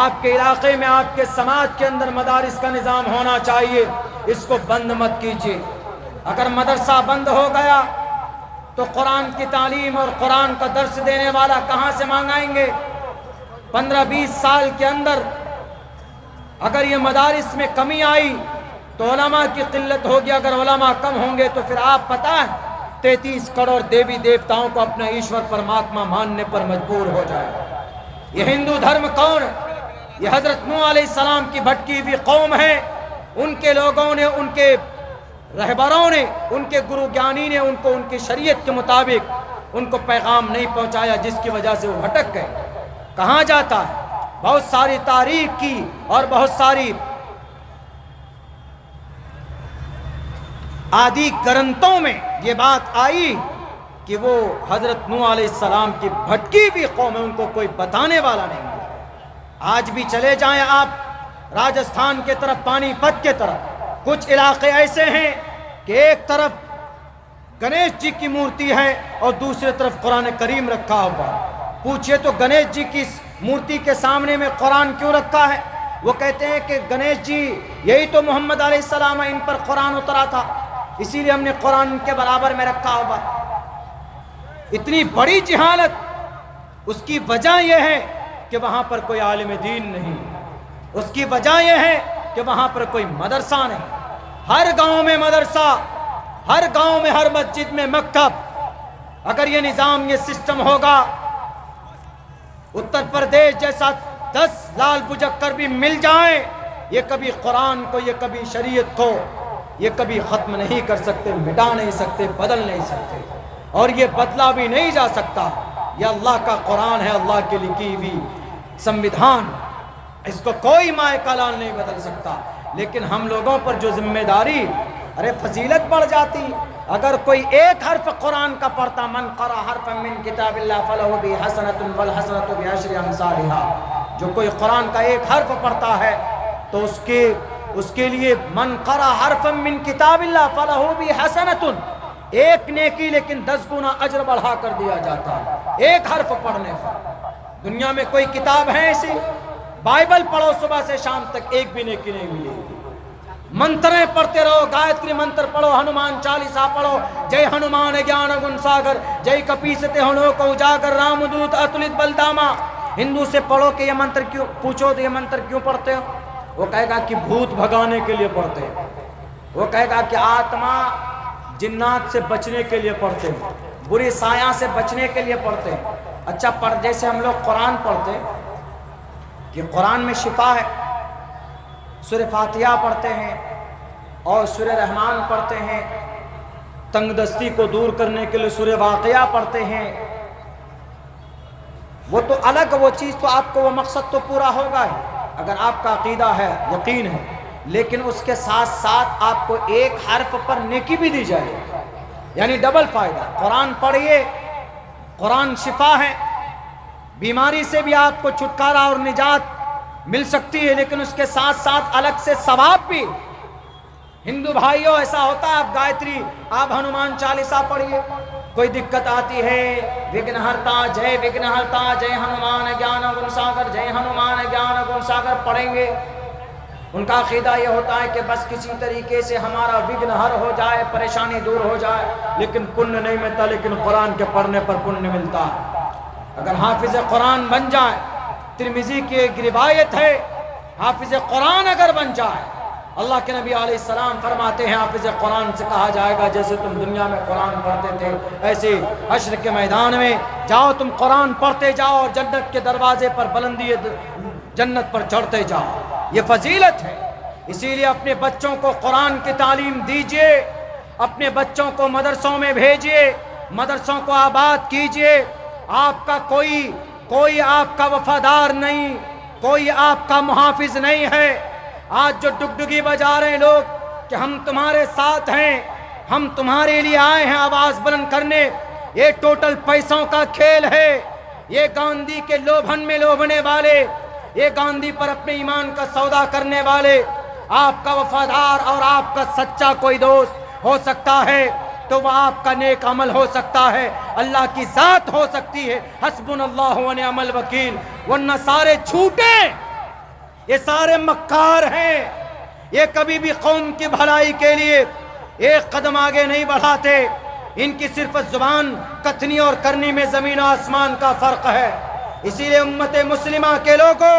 آپ کے علاقے میں، آپ کے سماج کے اندر مدارس کا نظام ہونا چاہیے۔ اس کو بند مت کیجیے۔ اگر مدرسہ بند ہو گیا تو قرآن کی تعلیم اور قرآن کا درس دینے والا کہاں سے مانگائیں گے؟ 15-20 سال کے اندر اگر یہ مدارس میں کمی آئی تو علماء کی قلت ہوگی، اگر علماء کم ہوں گے تو پھر آپ پتہ ہے 33 کروڑ دیوی دیوتاؤں کو اپنے ایشور پرماتما ماننے پر مجبور ہو جائے۔ یہ ہندو دھرم کون ہے؟ یہ حضرت نوح علیہ السلام کی بھٹکی ہوئی قوم ہے۔ ان کے لوگوں نے، ان کے رہبروں نے، ان کے گرو گیانی نے ان کو ان کی شریعت کے مطابق ان کو پیغام نہیں پہنچایا، جس کی وجہ سے وہ بھٹک گئے۔ کہاں جاتا ہے؟ بہت ساری تاریخ کی اور بہت ساری آدی گرنتوں میں یہ بات آئی کہ وہ حضرت نوح علیہ السلام کی بھٹکی بھی قوم ہے، ان کو کوئی بتانے والا نہیں ہے۔ آج بھی چلے جائیں آپ راجستھان کے طرف، پانی پت کے طرف، کچھ علاقے ایسے ہیں کہ ایک طرف گنیش جی کی مورتی ہے اور دوسری طرف قرآن کریم رکھا ہوا۔ پوچھئے تو گنیش جی کی مورتی کے سامنے میں قرآن کیوں رکھا ہے؟ وہ کہتے ہیں کہ گنیش جی یہی تو محمد علیہ السلام ہے، ان پر قرآن اترا تھا، اسی لیے ہم نے قرآن ان کے برابر میں رکھا ہوا۔ اتنی بڑی جہالت، اس کی وجہ یہ ہے کہ وہاں پر کوئی عالم دین نہیں، اس کی وجہ یہ ہے کہ وہاں پر کوئی مدرسہ نہیں۔ ہر گاؤں میں مدرسہ، ہر گاؤں میں، ہر مسجد میں مکتب۔ اگر یہ نظام، یہ سسٹم ہوگا، اتر پردیش جیسا 10 لال بجکر بھی مل جائیں، یہ کبھی قرآن کو، یہ کبھی شریعت کو، یہ کبھی ختم نہیں کر سکتے، مٹا نہیں سکتے، بدل نہیں سکتے، اور یہ بدلا بھی نہیں جا سکتا۔ یہ اللہ کا قرآن ہے، اللہ کی لکھی ہوئی سموِدھان، اس کو کوئی مائے کلام نہیں بدل سکتا۔ لیکن ہم لوگوں پر جو ذمہ داری، ارے فضیلت بڑھ جاتی اگر کوئی ایک حرف قرآن کا پڑھتا، من قرأ حرفا من کتاب اللہ فلہ بہ حسنۃ والحسنۃ بعشر امثالها، جو کوئی قرآن کا ایک حرف پڑھتا ہے تو اس کے لیے من قرأ حرفا من کتاب اللہ فلہ بہ حسنۃ، ایک نیکی لیکن 10 گنا اجر بڑھا کر دیا جاتا ہے ایک حرف پڑھنے پر۔ دنیا میں کوئی کتاب ہے ایسی؟ بائبل پڑھو صبح سے شام تک، ایک بھی نیکی نہیں ملے گی۔ منتریں پڑھتے رہو، گایتری منتر پڑھو، ہنومان چالیسا پڑھو، جے ہنومان گیان گن ساگر، جے کپیستے ہنو کو اجاگر، رام دوت اتلت بلداما۔ ہندو سے پڑھو کہ یہ منتر کیوں، پوچھو تو یہ منتر کیوں پڑھتے ہو؟ وہ کہے گا کہ بھوت بھگانے کے لیے پڑھتے ہیں، وہ کہے گا کہ آتما جنات سے بچنے کے لیے پڑھتے ہیں، بری سایہ سے بچنے کے لیے پڑھتے ہیں۔ اچھا، جیسے ہم لوگ قرآن پڑھتے ہیں کہ قرآن میں شفا ہے، سورہ فاتحہ پڑھتے ہیں اور سورہ رحمان پڑھتے ہیں، تنگ دستی کو دور کرنے کے لیے سورہ واقعہ پڑھتے ہیں، وہ تو الگ، وہ چیز تو آپ کو وہ مقصد تو پورا ہوگا ہی اگر آپ کا عقیدہ ہے، یقین ہے، لیکن اس کے ساتھ ساتھ آپ کو ایک حرف پر نیکی بھی دی جائے، یعنی ڈبل فائدہ۔ قرآن پڑھیے، قرآن شفا ہے، بیماری سے بھی آپ کو چھٹکارا اور نجات مل سکتی ہے، لیکن اس کے ساتھ ساتھ الگ سے ثواب بھی۔ ہندو بھائیوں ایسا ہوتا ہے، آپ گایتری، آپ ہنومان چالیسا پڑھیے، کوئی دقت آتی ہے، وگن ہرتا جے وگن ہرتا جے ہنومان گیان گن ساگر جے ہنومان گیان گن ساگر پڑھیں گے۔ ان کا عقیدہ یہ ہوتا ہے کہ بس کسی طریقے سے ہمارا وگن ہر ہو جائے، پریشانی دور ہو جائے، لیکن پنیہ نہیں ملتا، لیکن قرآن کے پڑھنے پر پنیہ ملتا ہے۔ اگر حافظ قرآن بن جائے، ترمذی کی ایک روایت ہے، حافظ قرآن اگر بن جائے، اللہ کے نبی علیہ السلام فرماتے ہیں حافظ قرآن سے کہا جائے گا جیسے تم دنیا میں قرآن پڑھتے تھے ایسے حشر کے میدان میں جاؤ، تم قرآن پڑھتے جاؤ اور جنت کے دروازے پر بلندی جنت پر چڑھتے جاؤ۔ یہ فضیلت ہے، اسی لیے اپنے بچوں کو قرآن کی تعلیم دیجئے، اپنے بچوں کو مدرسوں میں بھیجئے، مدرسوں کو آباد کیجئے۔ آپ کا کوئی آپ کا وفادار نہیں، کوئی آپ کا محافظ نہیں ہے۔ آج جو ڈگڈگی بجا رہے ہیں لوگ کہ ہم تمہارے ساتھ ہیں، ہم تمہارے لیے آئے ہیں آواز بلند کرنے، یہ ٹوٹل پیسوں کا کھیل ہے۔ یہ گاندھی کے لوبھن میں لوبھنے والے، یہ گاندھی پر اپنے ایمان کا سودا کرنے والے، آپ کا وفادار اور آپ کا سچا کوئی دوست ہو سکتا ہے تو وہ آپ کا نیک عمل ہو سکتا ہے، اللہ کی ذات ہو سکتی ہے۔ حسبنا اللہ و نعم الوکیل۔ ورنہ سارے جھوٹے، یہ سارے مکار ہیں، یہ کبھی بھی قوم کی بھلائی کے لیے ایک قدم آگے نہیں بڑھاتے۔ ان کی صرف زبان کتھنی اور کرنی میں زمین و آسمان کا فرق ہے۔ اسی لیے امت مسلمہ کے لوگوں،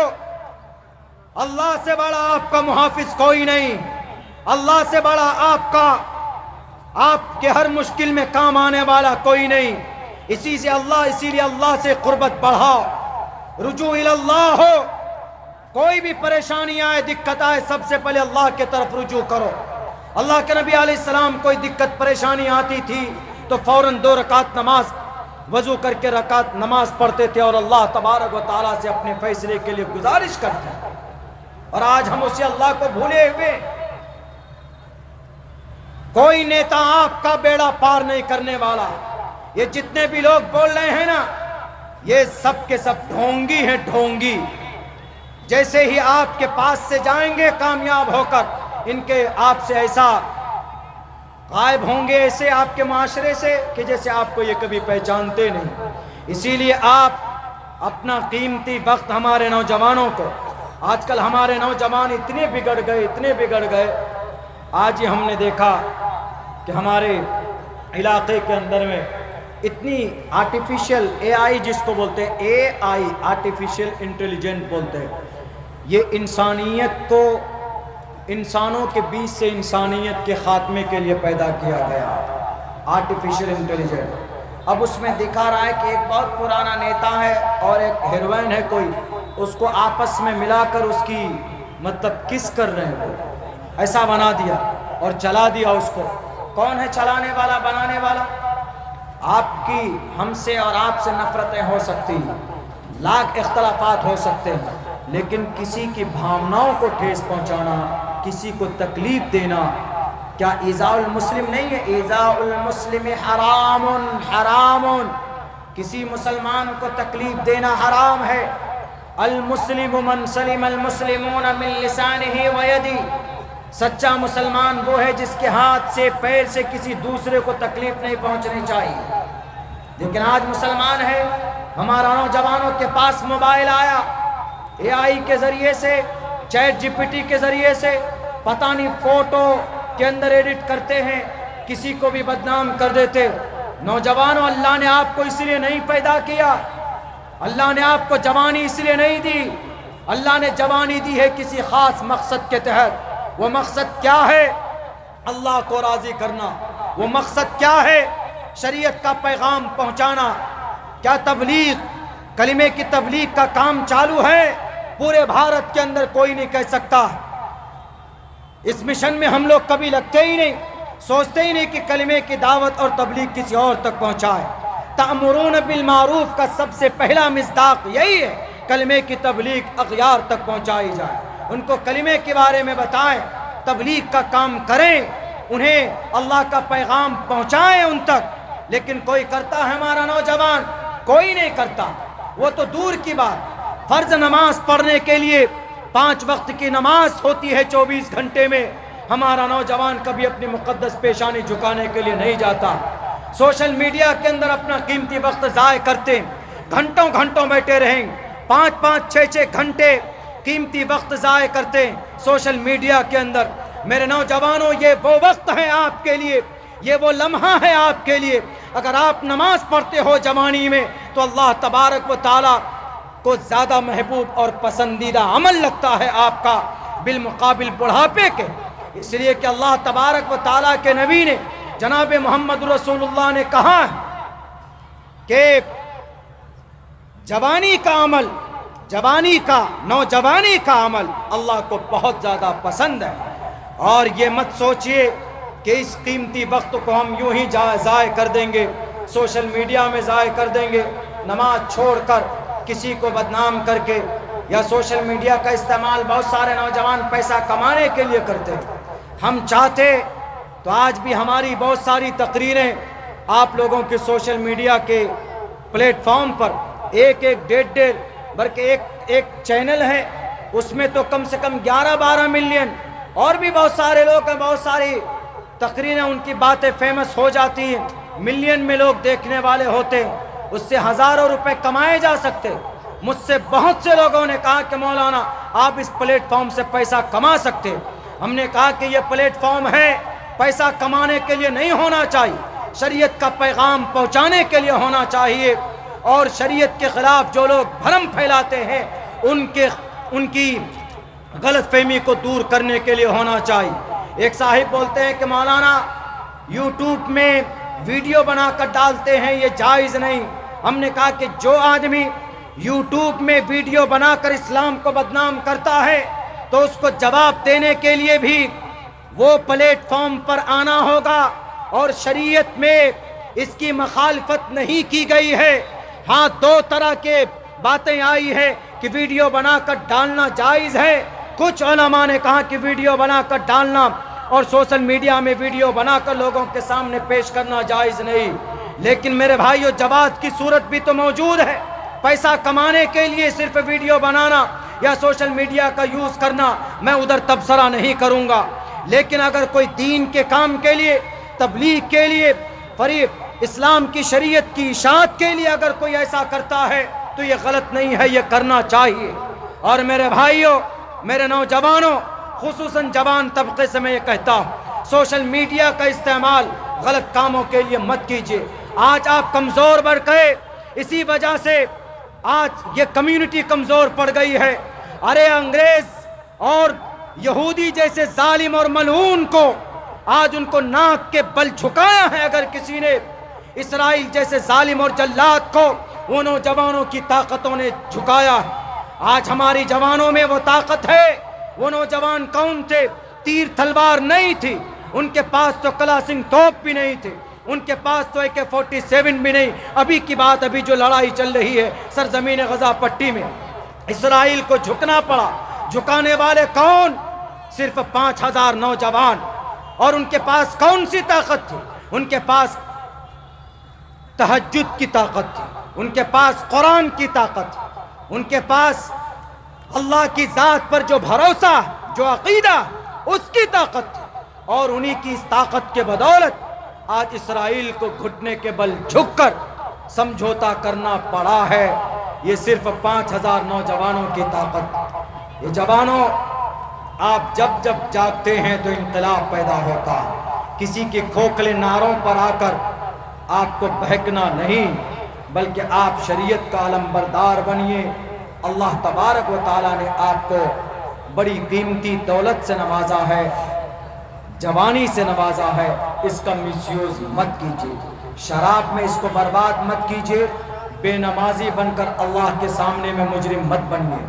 اللہ سے بڑا آپ کا محافظ کوئی نہیں، اللہ سے بڑا آپ کے ہر مشکل میں کام آنے والا کوئی نہیں۔ اسی لیے اللہ سے قربت بڑھاؤ، رجوع اللہ ہو۔ کوئی بھی پریشانی آئے، دقت آئے، سب سے پہلے اللہ کے طرف رجوع کرو۔ اللہ کے نبی علیہ السلام کوئی دقت پریشانی آتی تھی تو فوراً 2 رکعت نماز وضو کر کے رکعت نماز پڑھتے تھے اور اللہ تبارک و تعالیٰ سے اپنے فیصلے کے لیے گزارش کرتے ہیں۔ اور آج ہم اسے اللہ کو بھولے ہوئے، کوئی نیتا آپ کا بیڑا پار نہیں کرنے والا۔ یہ جتنے بھی لوگ بول رہے ہیں نا، یہ سب کے سب ڈھونگی ہیں، ڈھونگی۔ جیسے ہی آپ کے پاس سے جائیں گے کامیاب ہو کر، ان کے آپ سے ایسا غائب ہوں گے، ایسے آپ کے معاشرے سے کہ جیسے آپ کو یہ کبھی پہچانتے نہیں۔ اسی لیے آپ اپنا قیمتی وقت ہمارے نوجوانوں کو، آج کل ہمارے نوجوان اتنے بگڑ گئے۔ آج ہی ہم نے دیکھا کہ ہمارے علاقے کے اندر میں اتنی آرٹیفیشل AI جس کو بولتے ہیں AI آرٹیفیشل انٹیلیجنٹ بولتے ہیں، یہ انسانیت کو، انسانوں کے بیچ سے انسانیت کے خاتمے کے لیے پیدا کیا گیا آرٹیفیشل انٹیلیجنٹ۔ اب اس میں دکھا رہا ہے کہ ایک بہت پرانا نیتا ہے اور ایک ہیروئن ہے کوئی، اس کو آپس میں ملا کر اس کی مطلب کس کر رہے ہیں، وہ ایسا بنا دیا اور چلا دیا اس کو۔ کون ہے چلانے والا، بنانے والا؟ آپ کی، ہم سے اور آپ سے نفرتیں ہو سکتی ہیں، لاکھ اختلافات ہو سکتے ہیں، لیکن کسی کی بھاوناؤں کو ٹھیس پہنچانا، کسی کو تکلیف دینا کیا ایذاء المسلم نہیں ہے؟ ایذاء المسلم حرام، حرام، کسی مسلمان کو تکلیف دینا حرام ہے۔ المسلم من سلم المسلمون من لسانہ و یدہ، سچا مسلمان وہ ہے جس کے ہاتھ سے، پیر سے کسی دوسرے کو تکلیف نہیں پہنچنی چاہیے۔ لیکن آج مسلمان ہے، ہمارا نوجوانوں کے پاس موبائل آیا، AI کے ذریعے سے، چیٹ GPT کے ذریعے سے، پتہ نہیں فوٹو کے اندر ایڈٹ کرتے ہیں، کسی کو بھی بدنام کر دیتے۔ نوجوانوں، اللہ نے آپ کو اس لیے نہیں پیدا کیا، اللہ نے آپ کو جوانی اس لیے نہیں دی، اللہ نے جوانی دی ہے کسی خاص مقصد کے تحت۔ وہ مقصد کیا ہے؟ اللہ کو راضی کرنا۔ وہ مقصد کیا ہے؟ شریعت کا پیغام پہنچانا۔ کیا تبلیغ، کلمے کی تبلیغ کا کام چالو ہے؟ پورے بھارت کے اندر کوئی نہیں کہہ سکتا۔ اس مشن میں ہم لوگ کبھی لگتے ہی نہیں، سوچتے ہی نہیں کہ کلمے کی دعوت اور تبلیغ کسی اور تک پہنچائے۔ تأمرون بالمعروف کا سب سے پہلا مصداق یہی ہے، کلمے کی تبلیغ اغیار تک پہنچائی جائے، ان کو کلمے کے بارے میں بتائیں، تبلیغ کا کام کریں، انہیں اللہ کا پیغام پہنچائیں ان تک۔ لیکن کوئی کرتا ہے ہمارا نوجوان؟ کوئی نہیں کرتا۔ وہ تو دور کی بات، فرض نماز پڑھنے کے لیے 5 وقت کی نماز ہوتی ہے 24 گھنٹے میں، ہمارا نوجوان کبھی اپنی مقدس پیشانی جھکانے کے لیے نہیں جاتا، سوشل میڈیا کے اندر اپنا قیمتی وقت ضائع کرتے، گھنٹوں گھنٹوں بیٹھے رہیں، 5-5 6-6 گھنٹے قیمتی وقت ضائع کرتے سوشل میڈیا کے اندر۔ میرے نوجوانوں، یہ وہ وقت ہے آپ کے لیے، یہ وہ لمحہ ہے آپ کے لیے، اگر آپ نماز پڑھتے ہو جوانی میں تو اللہ تبارک و تعالیٰ کو زیادہ محبوب اور پسندیدہ عمل لگتا ہے آپ کا بالمقابل بڑھاپے کے، اس لیے کہ اللہ تبارک و تعالیٰ کے نبی نے، جناب محمد رسول اللہ نے کہا کہ جوانی کا عمل، نوجوانی کا عمل اللہ کو بہت زیادہ پسند ہے۔ اور یہ مت سوچئے کہ اس قیمتی وقت کو ہم یوں ہی ضائع کر دیں گے، سوشل میڈیا میں ضائع کر دیں گے، نماز چھوڑ کر، کسی کو بدنام کر کے، یا سوشل میڈیا کا استعمال بہت سارے نوجوان پیسہ کمانے کے لیے کرتے ہیں۔ ہم چاہتے تو آج بھی ہماری بہت ساری تقریریں آپ لوگوں کے سوشل میڈیا کے پلیٹ فارم پر 1-1 بلکہ ایک چینل ہے، اس میں تو کم سے کم 11-12 ملین، اور بھی بہت سارے لوگ ہیں، بہت ساری تقریریں ان کی باتیں فیمس ہو جاتی ہیں، ملین میں لوگ دیکھنے والے ہوتے ہیں، اس سے ہزاروں روپے کمائے جا سکتے۔ مجھ سے بہت سے لوگوں نے کہا کہ مولانا آپ اس پلیٹ فارم سے پیسہ کما سکتے، ہم نے کہا کہ یہ پلیٹ فارم ہے، پیسہ کمانے کے لیے نہیں ہونا چاہیے، شریعت کا پیغام پہنچانے کے لیے ہونا چاہیے، اور شریعت کے خلاف جو لوگ بھرم پھیلاتے ہیں ان کی غلط فہمی کو دور کرنے کے لیے ہونا چاہیے۔ ایک صاحب بولتے ہیں کہ مولانا یوٹیوب میں ویڈیو بنا کر ڈالتے ہیں، یہ جائز نہیں۔ ہم نے کہا کہ جو آدمی یوٹیوب میں ویڈیو بنا کر اسلام کو بدنام کرتا ہے تو اس کو جواب دینے کے لیے بھی وہ پلیٹ فارم پر آنا ہوگا، اور شریعت میں اس کی مخالفت نہیں کی گئی ہے۔ ہاں، 2 طرح کے باتیں آئی ہے کہ ویڈیو بنا کر ڈالنا جائز ہے، کچھ علماء نے کہا کہ ویڈیو بنا کر ڈالنا اور سوشل میڈیا میں ویڈیو بنا کر لوگوں کے سامنے پیش کرنا جائز نہیں۔ لیکن میرے بھائیو، جواز کی صورت بھی تو موجود ہے، پیسہ کمانے کے لیے صرف ویڈیو بنانا یا سوشل میڈیا کا یوز کرنا، میں ادھر تبصرہ نہیں کروں گا، لیکن اگر کوئی دین کے کام کے لیے، تبلیغ کے لیے، فریب اسلام کی شریعت کی اشاعت کے لیے اگر کوئی ایسا کرتا ہے تو یہ غلط نہیں ہے، یہ کرنا چاہیے۔ اور میرے بھائیوں، میرے نوجوانوں، خصوصاً جوان طبقے سے میں یہ کہتا ہوں، سوشل میڈیا کا استعمال غلط کاموں کے لیے مت کیجیے۔ آج آپ کمزور پڑ گئے، اسی وجہ سے آج یہ کمیونٹی کمزور پڑ گئی ہے۔ ارے انگریز اور یہودی جیسے ظالم اور ملعون کو آج ان کو ناک کے بل جھکایا ہے، اگر کسی نے اسرائیل جیسے ظالم اور جلاد کو وہ نوجوانوں کی طاقتوں نے جھکایا۔ آج ہماری جوانوں میں وہ طاقت ہے۔ وہ نوجوان کون تھے؟ تیر تلوار نہیں تھی، ان کے پاس تو کلاشن توپ بھی نہیں تھے، ان کے پاس تو AK-47 بھی نہیں۔ ابھی کی بات، ابھی جو لڑائی چل رہی ہے سرزمین غزہ پٹی میں، اسرائیل کو جھکنا پڑا۔ جھکانے والے کون؟ صرف 5000 نوجوان۔ اور ان کے پاس کون سی طاقت تھی؟ ان کے پاس تہجد کی طاقت تھی، ان کے پاس قرآن کی طاقت تھی، ان کے پاس اللہ کی ذات پر جو بھروسہ، جو عقیدہ، اس کی طاقت تھی۔ اور انہی کی اس طاقت کے بدولت آج اسرائیل کو گھٹنے کے بل جھک کر سمجھوتا کرنا پڑا ہے۔ یہ صرف 5000 نوجوانوں کی طاقت۔ یہ جوانوں، آپ جب جب جاگتے ہیں تو انقلاب پیدا ہوتا۔ کسی کے کھوکھلے نعروں پر آ کر آپ کو بہکنا نہیں، بلکہ آپ شریعت کا علمبردار بنیے۔ اللہ تبارک و تعالیٰ نے آپ کو بڑی قیمتی دولت سے نوازا ہے، جوانی سے نوازا ہے، اس کا مس یوز مت کیجیے، شراب میں اس کو برباد مت کیجیے، بے نمازی بن کر اللہ کے سامنے میں مجرم مت بنیے۔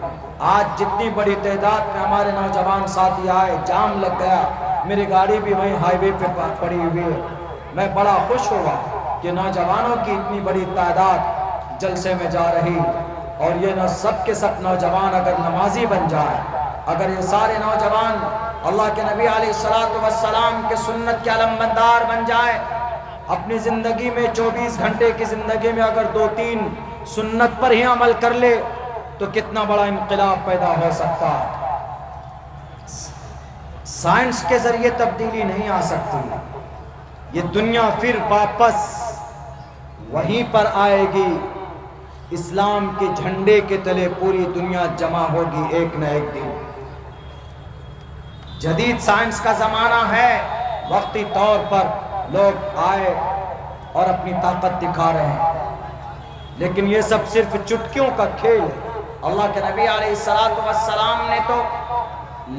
آج جتنی بڑی تعداد میں ہمارے نوجوان ساتھی آئے، جام لگ گیا، میری گاڑی بھی وہیں ہائی وے پہ پڑی ہوئی ہے، میں بڑا خوش ہوا کہ نوجوانوں کی اتنی بڑی تعداد جلسے میں جا رہی، اور یہ نہ سب کے سب نوجوان اگر نمازی بن جائے، اگر یہ سارے نوجوان اللہ کے نبی علیہ السلام کے سنت کے علمبردار بن جائے، اپنی زندگی میں 24 گھنٹے کی زندگی میں اگر 2-3 سنت پر ہی عمل کر لے تو کتنا بڑا انقلاب پیدا ہو سکتا۔ سائنس کے ذریعے تبدیلی نہیں آ سکتی، یہ دنیا پھر واپس وہیں پر آئے گی، اسلام کے جھنڈے کے تلے پوری دنیا جمع ہوگی ایک نہ ایک دن۔ جدید سائنس کا زمانہ ہے، وقتی طور پر لوگ آئے اور اپنی طاقت دکھا رہے ہیں، لیکن یہ سب صرف چٹکیوں کا کھیل ہے۔ اللہ کے نبی علیہ السلام نے تو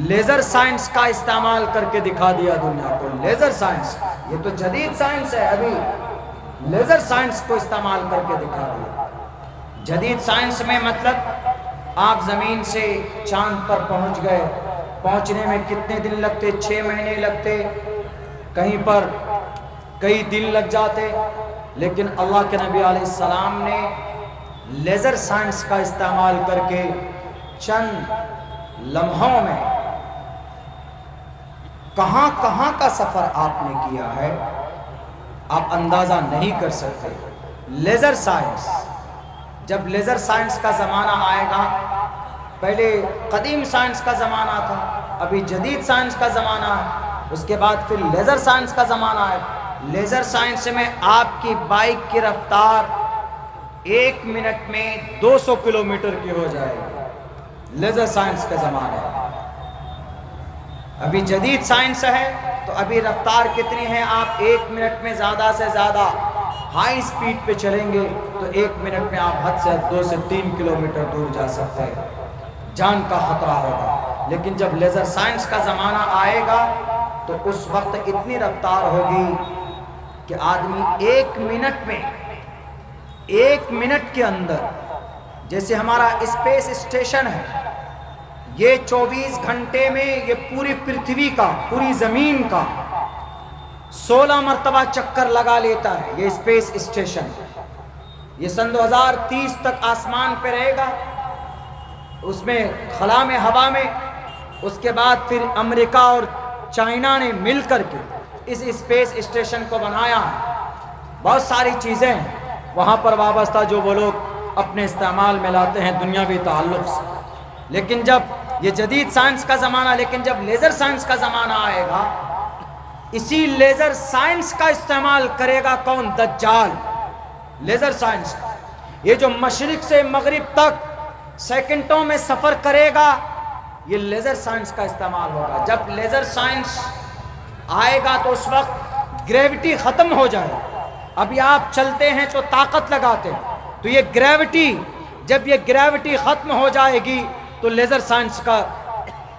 لیزر سائنس کا استعمال کر کے دکھا دیا دنیا کو۔ لیزر سائنس، یہ تو جدید سائنس ہے، ابھی لیزر سائنس کو استعمال کر کے دکھا دیا۔ جدید سائنس میں مطلب آپ زمین سے چاند پر پہنچ گئے، پہنچنے میں کتنے دن لگتے؟ 6 مہینے لگتے، کہیں پر کئی دن لگ جاتے، لیکن اللہ کے نبی علیہ السلام نے لیزر سائنس کا استعمال کر کے چند لمحوں میں کہاں کہاں کا سفر آپ نے کیا ہے، آپ اندازہ نہیں کر سکتے۔ لیزر سائنس، جب لیزر سائنس کا زمانہ آئے گا، پہلے قدیم سائنس کا زمانہ تھا، ابھی جدید سائنس کا زمانہ ہے، اس کے بعد پھر لیزر سائنس کا زمانہ ہے۔ لیزر سائنس میں آپ کی بائک کی رفتار 1 منٹ میں 200 کلومیٹر کی ہو جائے گی، لیزر سائنس کا زمانہ ہے۔ ابھی جدید سائنس ہے تو ابھی رفتار کتنی ہے؟ آپ 1 منٹ میں زیادہ سے زیادہ ہائی سپیڈ پہ چلیں گے تو 1 منٹ میں آپ حد سے 2 سے 3 کلومیٹر دور جا سکتے ہیں، جان کا خطرہ ہوگا۔ لیکن جب لیزر سائنس کا زمانہ آئے گا تو اس وقت اتنی رفتار ہوگی کہ آدمی 1 منٹ کے اندر، جیسے ہمارا اسپیس اسٹیشن ہے، یہ 24 گھنٹے میں یہ پوری پرتھوی کا، پوری زمین کا 16 مرتبہ چکر لگا لیتا ہے یہ اسپیس اسٹیشن۔ یہ سن 2030 تک آسمان پہ رہے گا، اس میں خلا میں، ہوا میں۔ اس کے بعد پھر امریکہ اور چائنا نے مل کر کے اس اسپیس اسٹیشن کو بنایا۔ بہت ساری چیزیں وہاں پر وابستہ جو وہ لوگ اپنے استعمال میں لاتے ہیں دنیاوی تعلق سے۔ لیکن جب یہ جدید سائنس کا زمانہ، لیکن جب لیزر سائنس کا زمانہ آئے گا، اسی لیزر سائنس کا استعمال کرے گا کون؟ دجال۔ لیزر سائنس، یہ جو مشرق سے مغرب تک سیکنڈوں میں سفر کرے گا، یہ لیزر سائنس کا استعمال ہوگا۔ جب لیزر سائنس آئے گا تو اس وقت گریوٹی ختم ہو جائے گی۔ ابھی آپ چلتے ہیں تو طاقت لگاتے ہیں، تو یہ گریوٹی، جب یہ گریوٹی ختم ہو جائے گی تو لیزر سائنس کا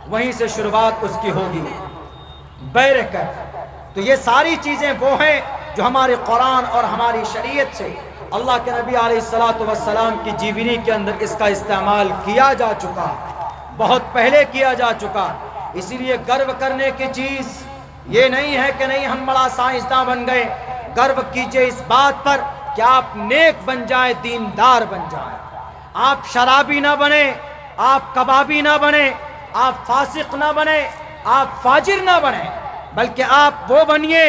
وہیں سے شروعات اس کی ہوگی۔ تو یہ ساری چیزیں وہ ہیں جو ہمارے قرآن اور ہماری شریعت سے اللہ کے نبی علیہ السلام کی جیونی کے اندر اس کا استعمال کیا جا چکا، بہت پہلے کیا جا چکا۔ اسی لیے گرو کرنے کی چیز یہ نہیں ہے کہ نہیں ہم بڑا سائنسداں بن گئے۔ گرو کیجئے اس بات پر کہ آپ نیک بن جائیں، دیندار بن جائیں، آپ شرابی نہ بنیں، آپ کبابی نہ بنیں، آپ فاسق نہ بنیں، آپ فاجر نہ بنیں، بلکہ آپ وہ بنیے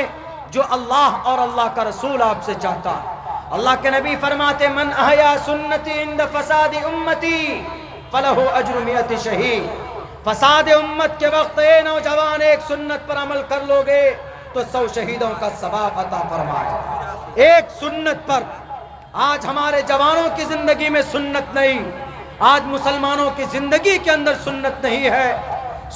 جو اللہ اور اللہ کا رسول آپ سے چاہتا ہے۔ اللہ کے نبی فرماتے من احیا سنتی عند فساد امتی فلہ اجر 100 شہید۔ فساد امت کے وقت اے نوجوان ایک سنت پر عمل کر لو گے تو 100 شہیدوں کا ثواب عطا فرمائے۔ ایک سنت پر۔ آج ہمارے جوانوں کی زندگی میں سنت نہیں، آج مسلمانوں کی زندگی کے اندر سنت نہیں ہے۔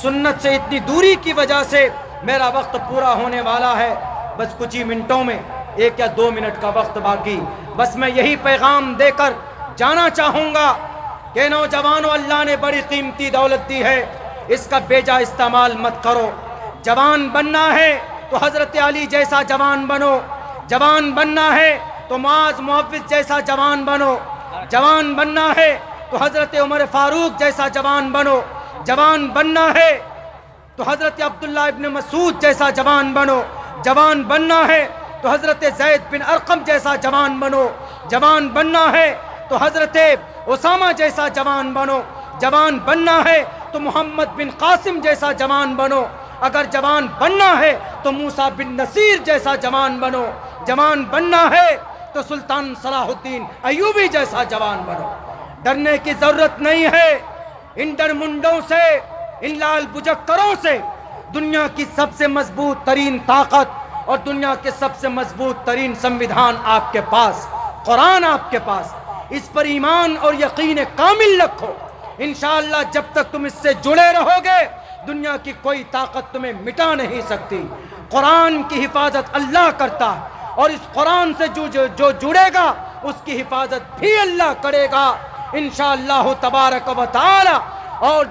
سنت سے اتنی دوری کی وجہ سے میرا وقت پورا ہونے والا ہے، بس کچھ ہی منٹوں میں، 1 یا 2 منٹ کا وقت باقی۔ بس میں یہی پیغام دے کر جانا چاہوں گا کہ نوجوانوں، اللہ نے بڑی قیمتی دولت دی ہے، اس کا بیجا استعمال مت کرو۔ جوان بننا ہے تو حضرت علی جیسا جوان بنو، جوان بننا ہے تو معاذ محفظ جیسا جوان بنو، جوان بننا ہے تو حضرت عمر فاروق جیسا جوان بنو، جوان بننا ہے تو حضرت عبداللہ ابن مسعود جیسا جوان بنو، جوان بننا ہے تو حضرت زید بن ارقم جیسا جوان بنو، جوان بننا ہے تو حضرت اسامہ جیسا جوان بنو، جوان بننا ہے تو محمد بن قاسم جیسا جوان بنو، اگر جوان بننا ہے تو موسیٰ بن نصیر جیسا جوان بنو، جوان بننا ہے تو سلطان صلاح الدین ایوبی جیسا جوان بنو۔ ڈرنے کی ضرورت نہیں ہے ان ڈر منڈوں سے، ان لال بجکروں سے۔ دنیا کی سب سے مضبوط ترین طاقت اور دنیا کے سب سے مضبوط ترین سنویدھان آپ کے پاس، قرآن آپ کے پاس، اس پر ایمان اور یقین کامل رکھو۔ انشاءاللہ جب تک تم اس سے جڑے رہو گے دنیا کی کوئی طاقت تمہیں مٹا نہیں سکتی۔ قرآن کی حفاظت اللہ کرتا ہے اور اس قرآن سے جو جڑے گا اس کی حفاظت بھی اللہ کرے گا انشاءاللہ تبارک و تعالی۔ اور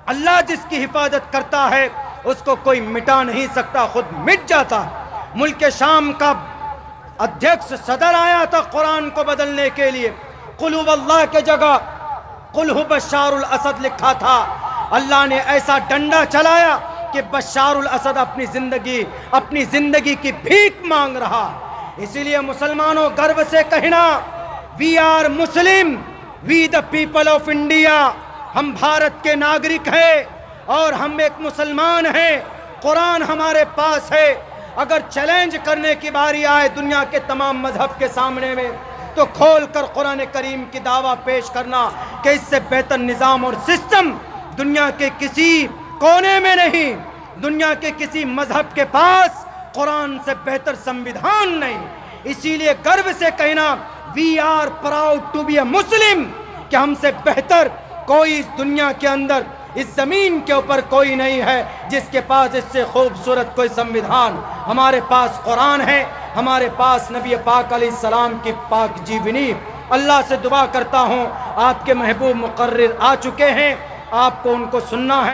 اللہ جس کی حفاظت کرتا ہے اس کو کوئی مٹا نہیں سکتا، خود مٹ جاتا ہے۔ ملک شام کا ادھیکش صدر آیا تھا قرآن کو بدلنے کے لیے، قل هو اللہ کے جگہ قل هو بشار الاسد لکھا تھا۔ اللہ نے ایسا ڈنڈا چلایا کہ بشار الاسد اپنی زندگی کی بھیک مانگ رہا۔ اسی لیے مسلمانوں گرو سے کہنا، we are Muslim, we the people of India, ہم بھارت کے ناگرک ہیں اور ہم ایک مسلمان ہیں، قرآن ہمارے پاس ہے۔ اگر چیلنج کرنے کی باری آئے دنیا کے تمام مذہب کے سامنے میں تو کھول کر قرآن کریم کی دعویٰ پیش کرنا کہ اس سے بہتر نظام اور سسٹم دنیا کے کسی کونے میں نہیں، دنیا کے کسی مذہب کے پاس قرآن سے بہتر سنویدھان نہیں۔ اسی لیے گرو سے کہنا، we are proud to be a Muslim, کہ ہم سے بہتر کوئی اس دنیا کے اندر، اس زمین کے اوپر کوئی نہیں ہے جس کے پاس اس سے خوبصورت کوئی سنویدھان۔ ہمارے پاس قرآن ہے، ہمارے پاس نبی پاک علیہ السلام کی پاک جیونی۔ اللہ سے دعا کرتا ہوں آپ کے محبوب مقرر آ چکے ہیں، آپ کو ان کو سننا ہے۔